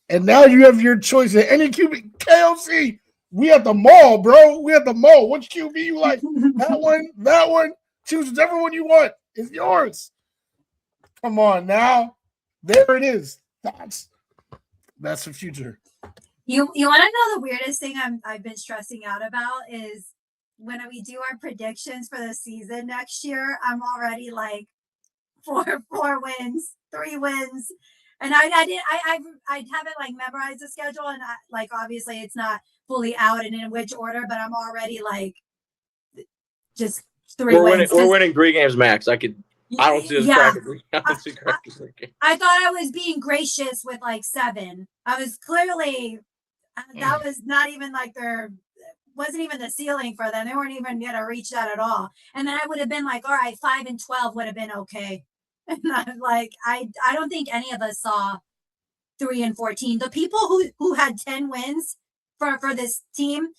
and now you have your choice at any QB. KOC, we at the mall, bro. We at the mall. Which QB you like? That one. Choose whichever one you want. It's yours. Come on now. There it is. That's the future. You want to know the weirdest thing I've been stressing out about is when we do our predictions for the season next year. I'm already like 4 wins, 3 wins, and I haven't like memorized the schedule, and like obviously it's not fully out and in which order, but I'm already like just 3 wins. We're winning 3 games max. I don't see this practically. I don't see practically. I thought I was being gracious with like 7. I was clearly that was not even like wasn't even the ceiling for them. They weren't even gonna reach that at all. And then I would have been like, all right, 5 and 12 would have been okay. And I'm like, I don't think any of us saw 3 and 14. The people who had 10 wins for this team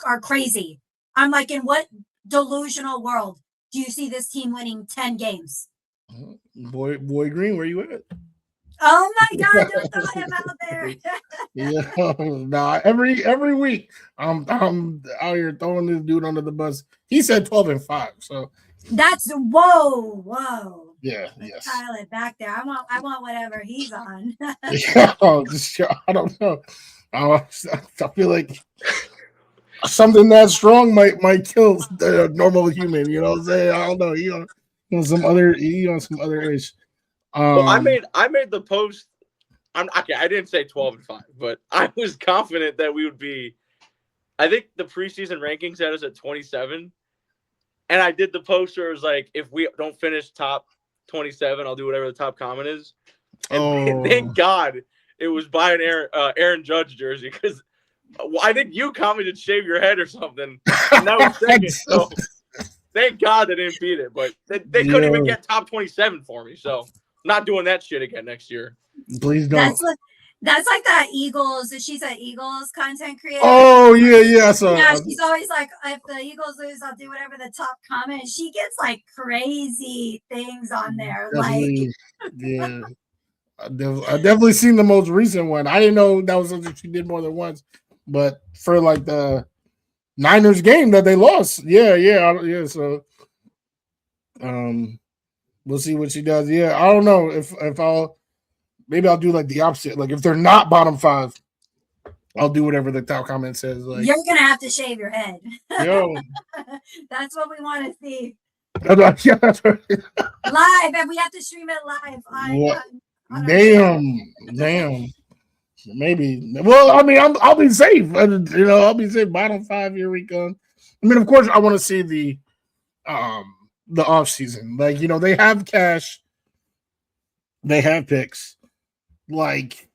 are crazy. I'm like, in what delusional world do you see this team winning 10 games? Boy Green, where you at? Oh my God, don't throw him out there. Nah, every week I'm out here throwing this dude under the bus. He said 12 and 5, so that's whoa. Yeah, yes. Dial it back there. I want whatever he's on. I don't know. I feel like something that strong might kill the normal human. You know what I'm saying? I don't know. You on some other ish. Well, I made the post. I didn't say 12 and 5, but I was confident that we would be. I think the preseason rankings had us at 27, and I did the post where it was like, if we don't finish top 27, I'll do whatever the top comment is. And thank God it was by an Aaron Judge jersey, because I think you commented shave your head or something, and that was second. So thank God they didn't beat it, but they couldn't even get top 27 for me. So I'm not doing that shit again next year. Please don't. That's like that Eagles. She's an Eagles content creator. Oh yeah. So she's always like, if the Eagles lose, I'll do whatever the top comment. She gets like crazy things on there. Definitely, yeah. I definitely seen the most recent one. I didn't know that was something she did more than once, but for like the Niners game that they lost, yeah. So, we'll see what she does. Yeah, I don't know if maybe I'll do like the opposite. Like if they're not bottom 5, I'll do whatever the top comment says. Like you're gonna have to shave your head. Yo, that's what we want to see. Yeah, that's right. Live, and we have to stream it live. Damn. Maybe. Well, I mean, I'll be safe. I'll be safe. Bottom 5, here we come. I mean, of course, I want to see the off season. Like, they have cash, they have picks. Like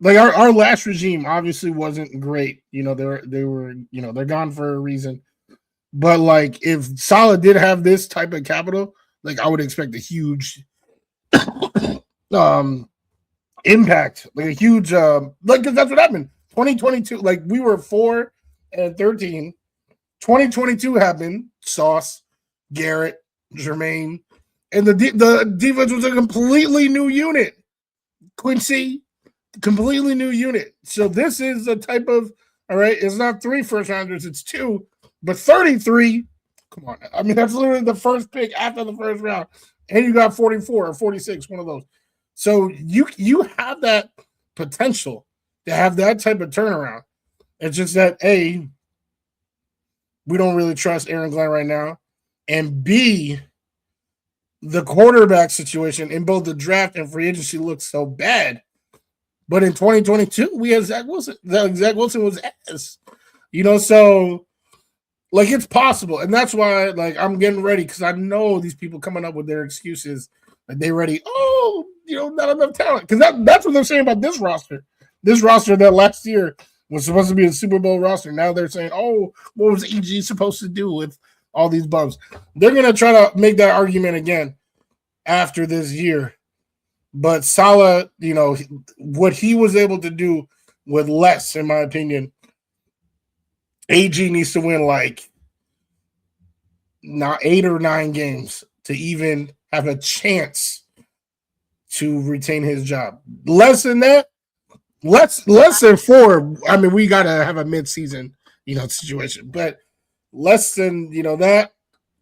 our last regime obviously wasn't great. They were they're gone for a reason. But like, if Saleh did have this type of capital, like I would expect a huge impact, like a huge because that's what happened. 2022, like we were 4 and 13. 2022 happened. Sauce, Garrett, Jermaine, and the defense was a completely new unit. Quincy, completely new unit. So this is the type of, all right, it's not 3 first rounders, it's 2, but 33. Come on. I mean, that's literally the first pick after the first round. And you got 44 or 46, one of those. So you have that potential to have that type of turnaround. It's just that A, we don't really trust Aaron Glenn right now, and B, the quarterback situation in both the draft and free agency looks so bad. But in 2022, we had Zach Wilson. Zach Wilson was ass. So like it's possible. And that's why like I'm getting ready, because I know these people coming up with their excuses. Like they ready, not enough talent. Because that's what they're saying about this roster. This roster that last year was supposed to be a Super Bowl roster. Now they're saying, what was EG supposed to do with all these bums? They're going to try to make that argument again after this year. But Salah, what he was able to do with less, in my opinion, AG needs to win like not 8 or 9 games to even have a chance to retain his job. Less than that, less than 4. I mean, we gotta have a mid-season, situation. But less than that.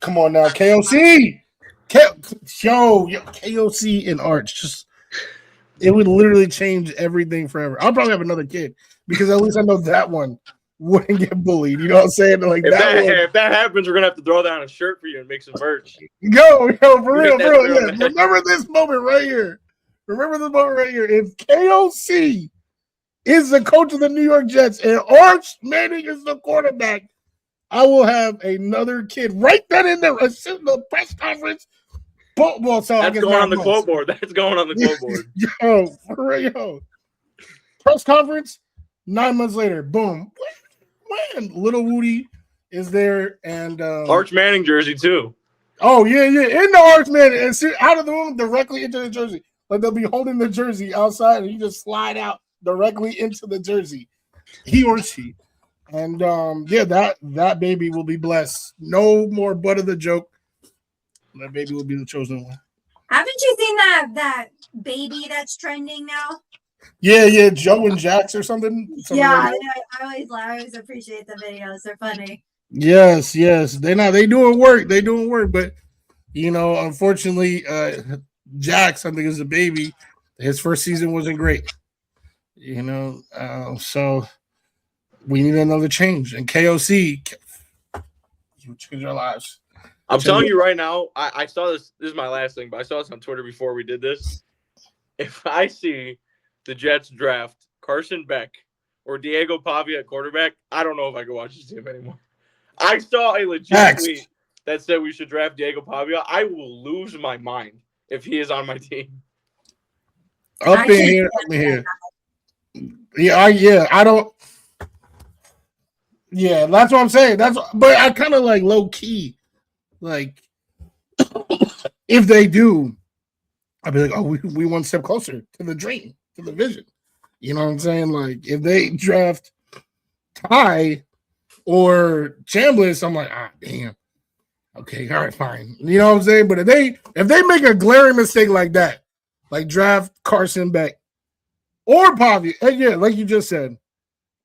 Come on now, KOC, KOC and Arch. Just it would literally change everything forever. I'll probably have another kid because at least I know that one wouldn't get bullied. You know what I'm saying? Like if that happens, we're gonna have to throw down a shirt for you and make some merch. Yo, for real. Yeah. Remember this moment right here. If KOC is the coach of the New York Jets and Arch Manning is the quarterback, I will have another kid right then and there. The press conference. Well, so that's going on the quote board. That's going on the quote board. Yo, for real. Press conference. 9 months later, boom. Man, little Woody is there, and Arch Manning jersey too. Oh yeah, in the Arch Manning, and out of the room directly into the jersey. Like they'll be holding the jersey outside, and you just slide out directly into the jersey, he or she. And that baby will be blessed. No more butt of the joke. That baby will be the chosen one. Haven't you seen that baby that's trending now? Yeah, Joe and Jax or something. Yeah, like I always appreciate the videos. They're funny. Yes. They doing work. But unfortunately, Jax, I think, is a baby. His first season wasn't great. So we need another change. And KOC, you change our lives. I'm telling you right now, I saw this. This is my last thing, but I saw this on Twitter before we did this. If I see the Jets draft Carson Beck or Diego Pavia at quarterback, I don't know if I can watch this team anymore. I saw a legit tweet that said we should draft Diego Pavia. I will lose my mind if he is on my team. Up in here. Yeah, I don't. Yeah, that's what I'm saying. But I kind of like low key. Like, if they do, I'd be like, oh, we one step closer to the dream, to the vision. You know what I'm saying? Like, if they draft Ty or Chambliss, I'm like, damn. Okay, all right, fine. You know what I'm saying? But if they make a glaring mistake like that, like draft Carson Beck or Pavia, yeah, like you just said,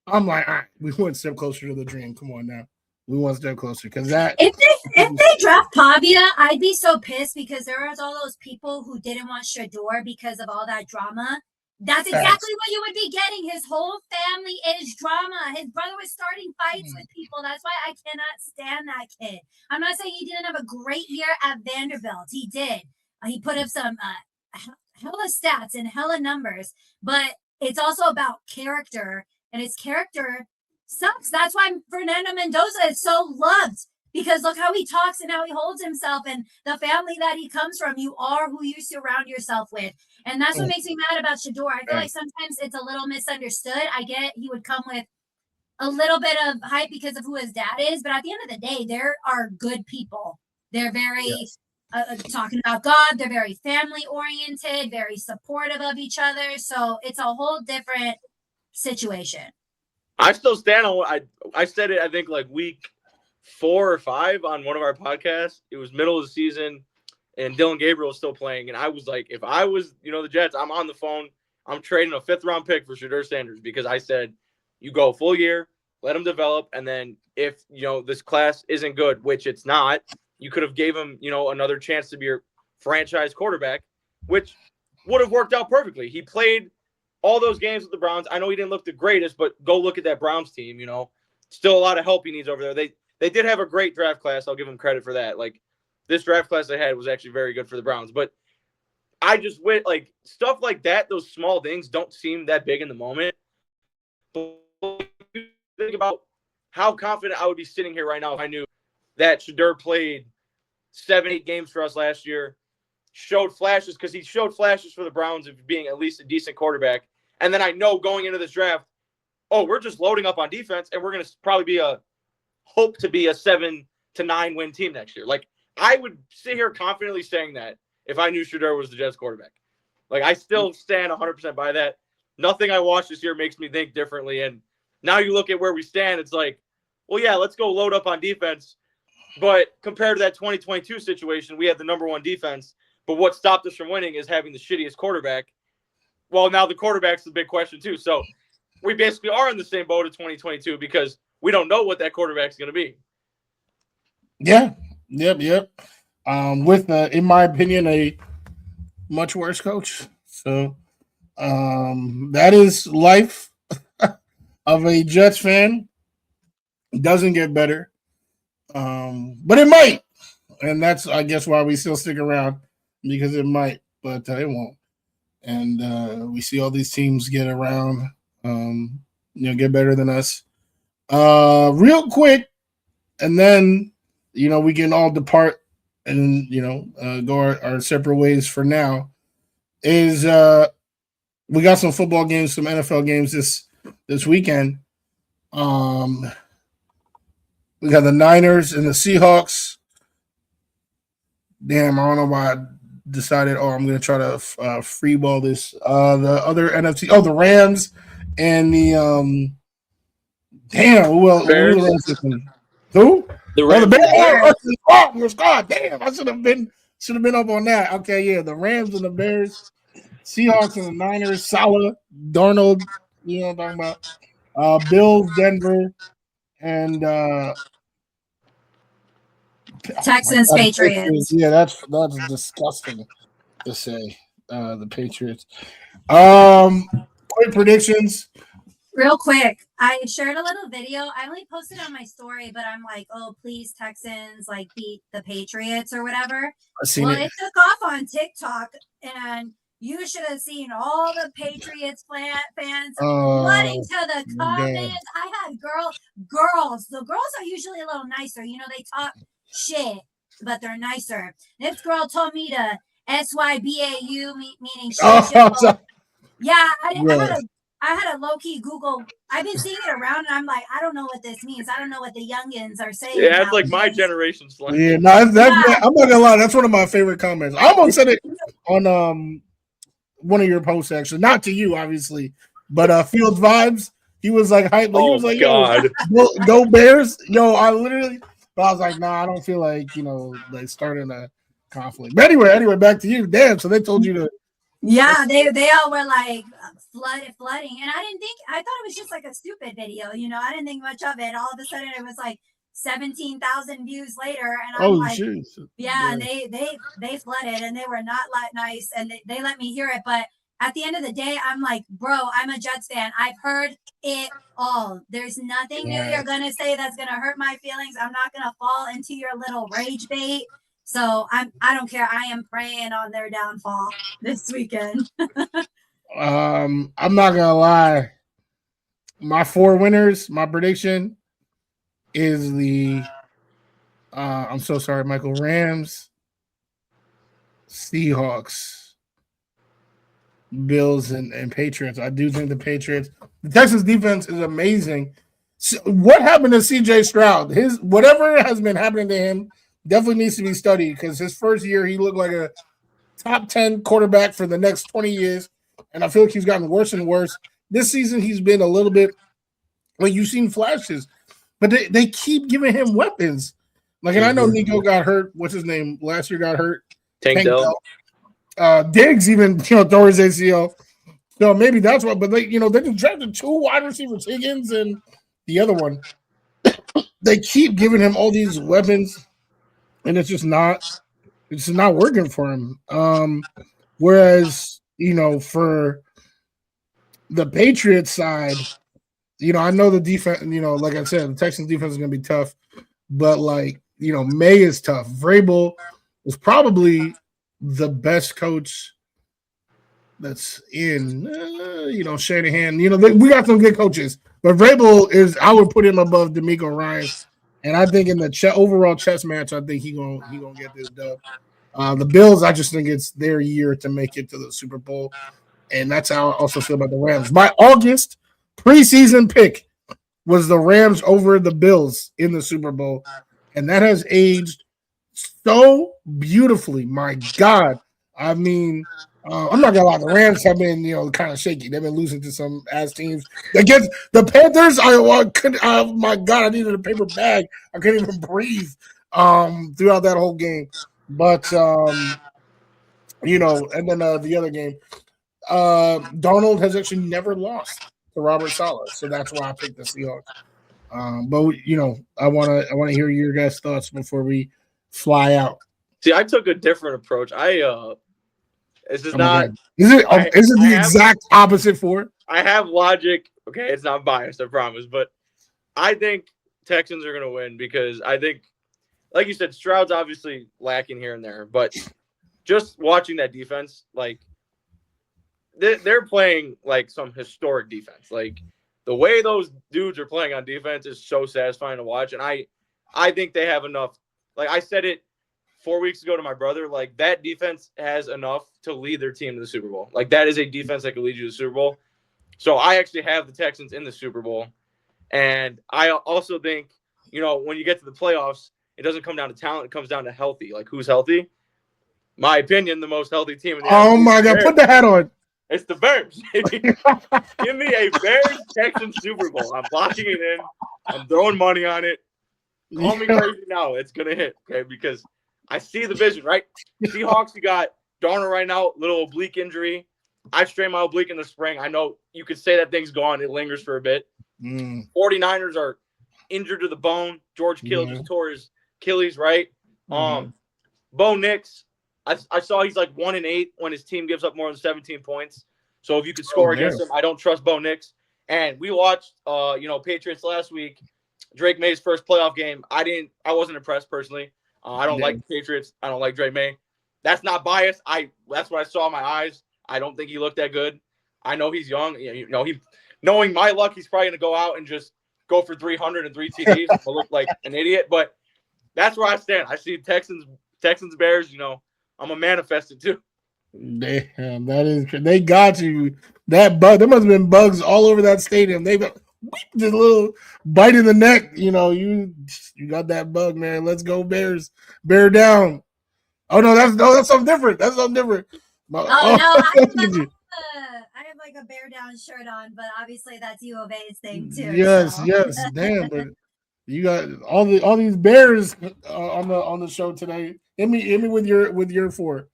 I'm like, all right, we one step closer to the dream. Come on now. We one step closer because that. If they draft Pavia, I'd be so pissed because there was all those people who didn't want Shador because of all that drama. That's exactly what you would be getting. His whole family is drama. His brother was starting fights with people. That's why I cannot stand that kid. I'm not saying he didn't have a great year at Vanderbilt. He did. He put up some hella stats and hella numbers, but it's also about character, and his character sucks. That's why Fernando Mendoza is so loved, because look how he talks and how he holds himself and the family that he comes from. You are who you surround yourself with. And that's what makes me mad about Shador. I feel like sometimes it's a little misunderstood. I get he would come with a little bit of hype because of who his dad is, but at the end of the day, there are good people. They're very talking about God. They're very family oriented, very supportive of each other. So it's a whole different situation. I still stand on what I said it, I think like week 4 or 5 on one of our podcasts. It was middle of the season and Dylan Gabriel was still playing. And I was like, if I was, the Jets, I'm on the phone. I'm trading a 5th round pick for Shedeur Sanders, because I said, you go full year, let him develop. And then if, this class isn't good, which it's not, you could have gave him, another chance to be your franchise quarterback, which would have worked out perfectly. He played all those games with the Browns. I know he didn't look the greatest, but go look at that Browns team, still a lot of help he needs over there. They did have a great draft class. I'll give him credit for that. Like, this draft class they had was actually very good for the Browns. But I just went, like, stuff like that, those small things don't seem that big in the moment. But think about how confident I would be sitting here right now if I knew that Shedeur played 7-8 games for us last year, showed flashes, because he showed flashes for the Browns of being at least a decent quarterback. And then I know going into this draft, we're just loading up on defense, and we're going to probably hope to be a 7 to 9 win team next year. Like, I would sit here confidently saying that if I knew Shedeur was the Jets quarterback. Like, I still stand 100% by that. Nothing I watched this year makes me think differently. And now you look at where we stand, it's like, well, yeah, let's go load up on defense. But compared to that 2022 situation, we had the number one defense. But what stopped us from winning is having the shittiest quarterback. Well, now the quarterback's the big question, too. So we basically are in the same boat of 2022 because we don't know what that quarterback's going to be. Yeah. Yep. With, in my opinion, a much worse coach. So that is life of a Jets fan. It doesn't get better. But it might. And that's, I guess, why we still stick around, because it might, but it won't. And we see all these teams get around, get better than us. Real quick, and then, we can all depart and, go our separate ways for now, is we got some football games, some NFL games this weekend. We got the Niners and the Seahawks. Damn, I don't know why I decided, I'm going to try to free ball this. The other NFC, the Rams and the Bears. Who? The Bears. Rams. God damn, I should have been up on that. Okay, yeah, the Rams and the Bears, Seahawks and the Niners, Salah, Darnold, you know what I'm talking about. Bills, Denver, and Texans, Patriots. Yeah, that's disgusting to say. The Patriots. Quick predictions. Real quick, I shared a little video. I only posted on my story, but I'm like, oh, please, Texans, beat the Patriots or whatever. I seen it. It took off on TikTok, and you should have seen all the Patriots fans flooding to the comments. I had girls. The girls are usually a little nicer. They talk shit, but they're nicer. This girl told me to SYBAU, meaning shit. Yeah, I had a low-key Google. I've been seeing it around, and I'm like, I don't know what this means. I don't know what the youngins are saying. Yeah, it's like my generation slang. Yeah, no, I'm not gonna lie. That's one of my favorite comments. I almost said it on one of your posts, actually. Not to you, obviously, but Fields Vibes. He was like hype. He was like, God. Go Bears. Yo, I was like, nah, I don't feel like, starting a conflict. But anyway, back to you. Damn, so they told you to. Yeah, they all were like flooding. And I thought it was just like a stupid video, I didn't think much of it. All of a sudden it was like 17,000 views later. And I'm like, geez. Yeah, and they flooded, and they were not nice, and they let me hear it. But at the end of the day, I'm like, bro, I'm a Jets fan. I've heard it all. There's nothing new you're going to say that's going to hurt my feelings. I'm not going to fall into your little rage bait. So I don't care. I am praying on their downfall this weekend. I'm not gonna lie. My 4 winners, my prediction is the I'm so sorry, Michael. Rams, Seahawks, Bills, and Patriots. I do think the Patriots, the Texans defense is amazing. So what happened to CJ Stroud? Whatever has been happening to him definitely needs to be studied, because his first year he looked like a top 10 quarterback for the next 20 years. And I feel like he's gotten worse and worse. This season he's been a little bit, you've seen flashes, but they keep giving him weapons. And I know Nico got hurt. What's his name? Last year got hurt. Tank Dell. Diggs even tore his ACL. So maybe that's why. But they just drafted 2 wide receivers, Higgins and the other one. They keep giving him all these weapons, and it's just not working for him. Whereas, for the Patriots side, I know the defense, like I said, the Texans defense is going to be tough, but May is tough. Vrabel is probably the best coach that's in, Shanahan. We got some good coaches, but Vrabel I would put him above DeMeco Ryans. And I think in the overall chess match, I think he gonna get this dub. The Bills, I just think it's their year to make it to the Super Bowl, and that's how I also feel about the Rams. My August preseason pick was the Rams over the Bills in the Super Bowl, and that has aged so beautifully. My God, I mean, I'm not gonna lie, the Rams have been, kind of shaky. They've been losing to some ass teams. Against the Panthers, my God, I needed a paper bag. I couldn't even breathe throughout that whole game. But and then the other game, Darnold has actually never lost to Robert Saleh, so that's why I picked the Seahawks. But I wanna hear your guys' thoughts before we fly out. See, I took a different approach. This is not. God. Is it the exact opposite for? I have logic. Okay, it's not biased, I promise. But I think Texans are going to win because I think, like you said, Stroud's obviously lacking here and there. But just watching that defense, like, they're playing, like, some historic defense. Like, the way those dudes are playing on defense is so satisfying to watch. And I think they have enough. Like, I said it 4 weeks ago to my brother, like, that defense has enough to lead their team to the Super Bowl. Like, that is a defense that could lead you to the Super Bowl. So I actually have the Texans in the Super Bowl. And I also think, when you get to the playoffs, it doesn't come down to talent. It comes down to healthy. Like, who's healthy? My opinion, the most healthy team in the Oh, my God. Put the hat on. It's the Bears. Give me a Bears-Texans Super Bowl. I'm locking it in. I'm throwing money on it. Call me crazy now. It's going to hit, okay? Because I see the vision, right? Seahawks, you got Darnold right now, little oblique injury. I strained my oblique in the spring. I know you could say that thing's gone. It lingers for a bit. 49ers are injured to the bone. George Kittle just tore his Achilles, right? Bo Nix, I saw he's like 1-8 when his team gives up more than 17 points. So if you could score against him, I don't trust Bo Nix. And we watched, Patriots last week. Drake May's first playoff game. I wasn't impressed personally. I don't like the Patriots. I don't like Drake May. That's not biased. That's what I saw in my eyes. I don't think he looked that good. I know he's young. Knowing my luck, he's probably going to go out and just go for 303 TDs and look like an idiot. But that's where I stand. I see Texans, Bears. I'm a manifest it too. Damn, they got you. That bug. There must have been bugs all over that stadium. They just a little bite in the neck. You got that bug, man. Let's go Bears. Bear down. Oh no, that's something different. That's something different. No, I have like a bear down shirt on, but obviously that's U of A's thing too. Yes, so. yes, damn. But you got all these Bears on the show today. Hit me with your four.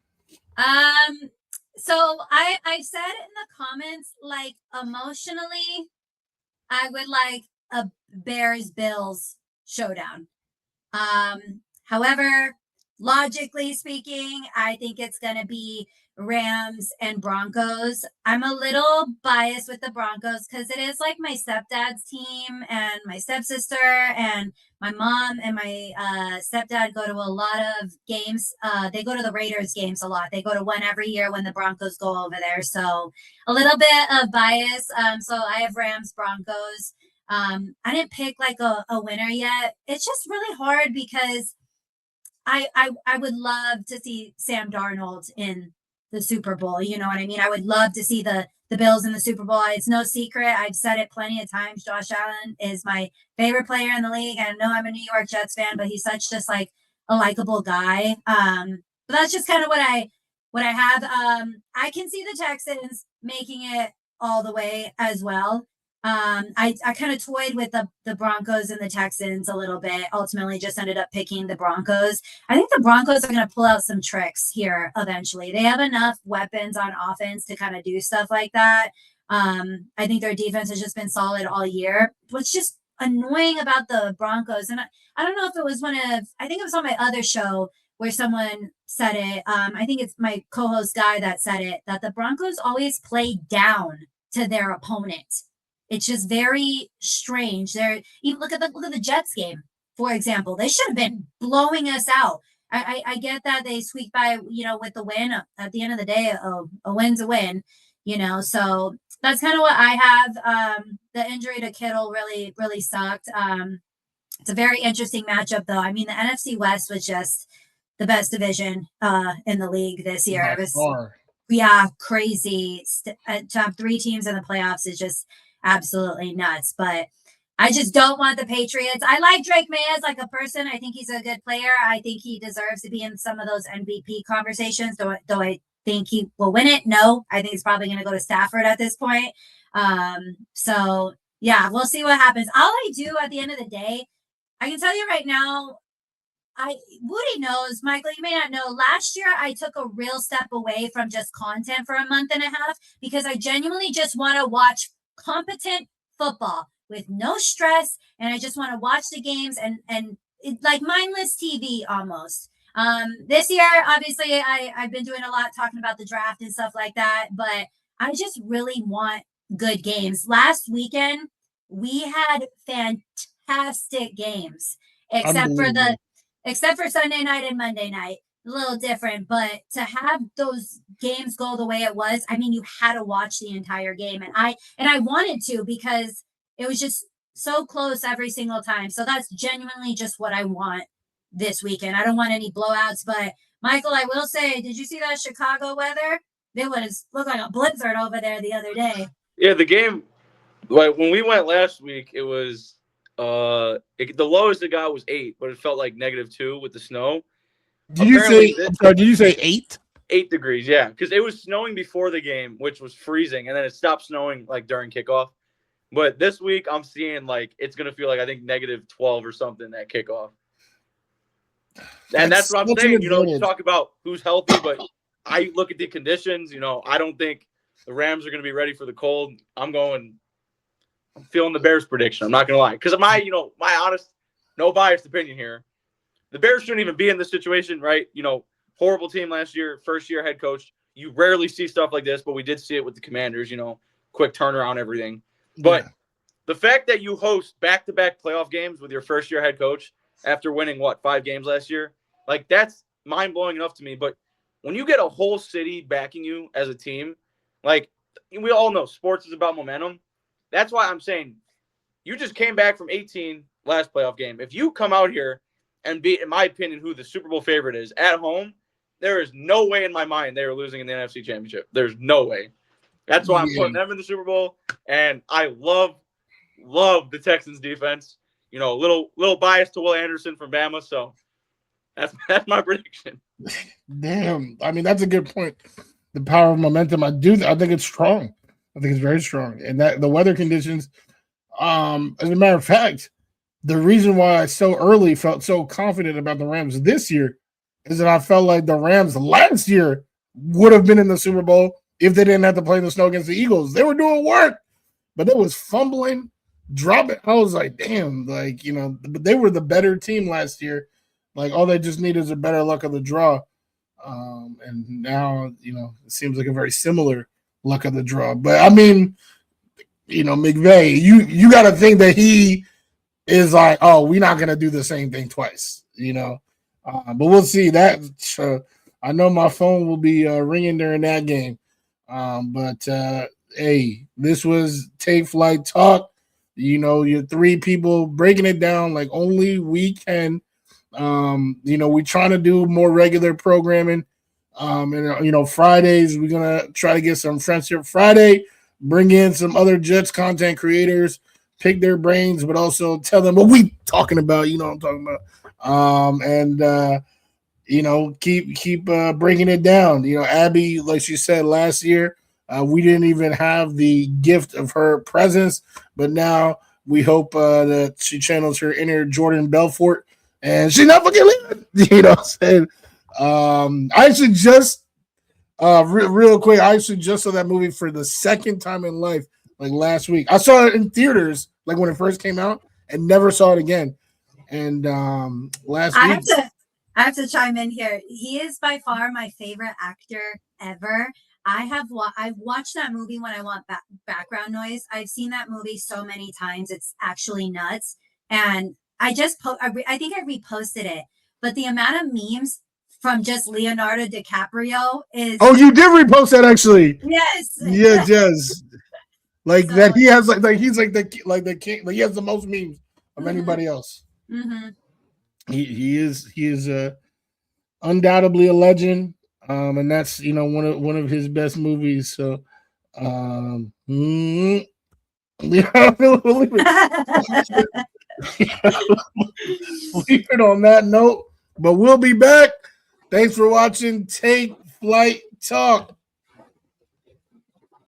So I said in the comments, like, emotionally, I would like a Bears Bills showdown. However, logically speaking, I think it's going to be Rams and Broncos. I'm a little biased with the Broncos because it is like my stepdad's team, and my stepsister and my mom and my stepdad go to a lot of games. They go to the Raiders games a lot. They go to one every year when the Broncos go over there. So a little bit of bias. So I have Rams, Broncos. I didn't pick like a winner yet. It's just really hard because I would love to see Sam Darnold in the Super Bowl. You know what I mean? I would love to see the Bills in the Super Bowl. It's no secret. I've said it plenty of times. Josh Allen is my favorite player in the league. I know I'm a New York Jets fan, but he's such just like a likable guy. But that's just kind of what I have. I can see the Texans making it all the way as well. I kind of toyed with the Broncos and the Texans a little bit. Ultimately, just ended up picking the Broncos. I think the Broncos are going to pull out some tricks here eventually. They have enough weapons on offense to kind of do stuff like that. I think their defense has just been solid all year. What's just annoying about the Broncos, and I don't know if it was I think it was on my other show where someone said it. I think it's my co-host Guy that said it, that the Broncos always play down to their opponent. It's just very strange. Even look at the Jets game, for example. They should have been blowing us out. I get that they squeaked by, with the win. At the end of the day, a win's a win, So that's kind of what I have. The injury to Kittle really, really sucked. It's a very interesting matchup, though. I mean, the NFC West was just the best division in the league this year. It was crazy. To have 3 teams in the playoffs is just absolutely nuts. But I just don't want the Patriots. I like Drake May as like a person. I think he's a good player. I think he deserves to be in some of those MVP conversations, though I think he will win it. No, I think it's probably going to go to Stafford at this point. So yeah, we'll see what happens. All I do at the end of the day, I can tell you right now, Woody knows, Michael, you may not know, last year I took a real step away from just content for a month and a half because I genuinely just want to watch competent football with no stress, and I just want to watch the games and it, like mindless TV almost. This year, obviously, I've been doing a lot talking about the draft and stuff like that, but I just really want good games. Last weekend, we had fantastic games, except for Sunday night and Monday night. A little different, but to have those games go the way it was, I mean, you had to watch the entire game, and I wanted to because it was just so close every single time. So that's genuinely just what I want this weekend. I don't want any blowouts, but Michael, I will say, did you see that Chicago weather? It looked like a blizzard over there the other day. Yeah, the game, like when we went last week, it was the lowest it got was 8, but it felt like -2 with the snow. Did you say 8? 8 degrees, yeah, because it was snowing before the game, which was freezing, and then it stopped snowing like during kickoff. But this week, I'm seeing like it's gonna feel like I think -12 or something at kickoff. And that's what I'm saying. You talk about who's healthy, but I look at the conditions. I don't think the Rams are gonna be ready for the cold. I'm feeling the Bears prediction. I'm not gonna lie, because my honest, no biased opinion here. The Bears shouldn't even be in this situation, right? Horrible team last year, first year head coach. You rarely see stuff like this, but we did see it with the Commanders, quick turnaround, everything. But the fact that you host back-to-back playoff games with your first year head coach after winning, 5 games last year, like that's mind-blowing enough to me. But when you get a whole city backing you as a team, like we all know sports is about momentum. That's why I'm saying you just came back from 18 last playoff game. If you come out here and beat, in my opinion, who the Super Bowl favorite is at home, there is no way in my mind they are losing in the NFC Championship. There's no way. That's why I'm putting them in the Super Bowl. And I love the Texans defense. Little bias to Will Anderson from Bama. So that's my prediction. Damn. I mean, that's a good point. The power of momentum. I think it's strong. I think it's very strong. And that the weather conditions, as a matter of fact, the reason why I so early felt so confident about the Rams this year is that I felt like the Rams last year would have been in the Super Bowl if they didn't have to play in the snow against the Eagles. They were doing work, but it was fumbling, dropping. I was like, damn, but they were the better team last year. Like, all they just need is a better luck of the draw. And now, it seems like a very similar luck of the draw. But, I mean, McVay, you got to think that he is like, oh, we're not going to do the same thing twice, but we'll see. That I know my phone will be ringing during that game. But hey, this was Take Flight Talk. Your 3 people breaking it down like only we can. We're trying to do more regular programming. And Fridays, we're going to try to get some Friendship Friday, bring in some other Jets content creators, pick their brains, but also tell them what we talking about. You know what I'm talking about. Keep breaking it down. Abby, like she said last year, we didn't even have the gift of her presence, but now we hope that she channels her inner Jordan Belfort and she's not fucking leaving. You know what I'm saying? I actually just real quick, I actually just saw that movie for the second time in life, like last week. I saw it in theaters, like when it first came out, and never saw it again. And last week, I have to chime in here. He is by far my favorite actor ever. I've watched that movie when I want background noise. I've seen that movie so many times. It's actually nuts. And I think I reposted it. But the amount of memes from just Leonardo DiCaprio is. Oh, you did repost that actually. Yes. Yes. Like so, that he has like he's like the king. Like he has the most memes of anybody else. Mm-hmm. He is undoubtedly a legend. And that's one of his best movies. So leave it on that note. But we'll be back. Thanks for watching Take Flight talk.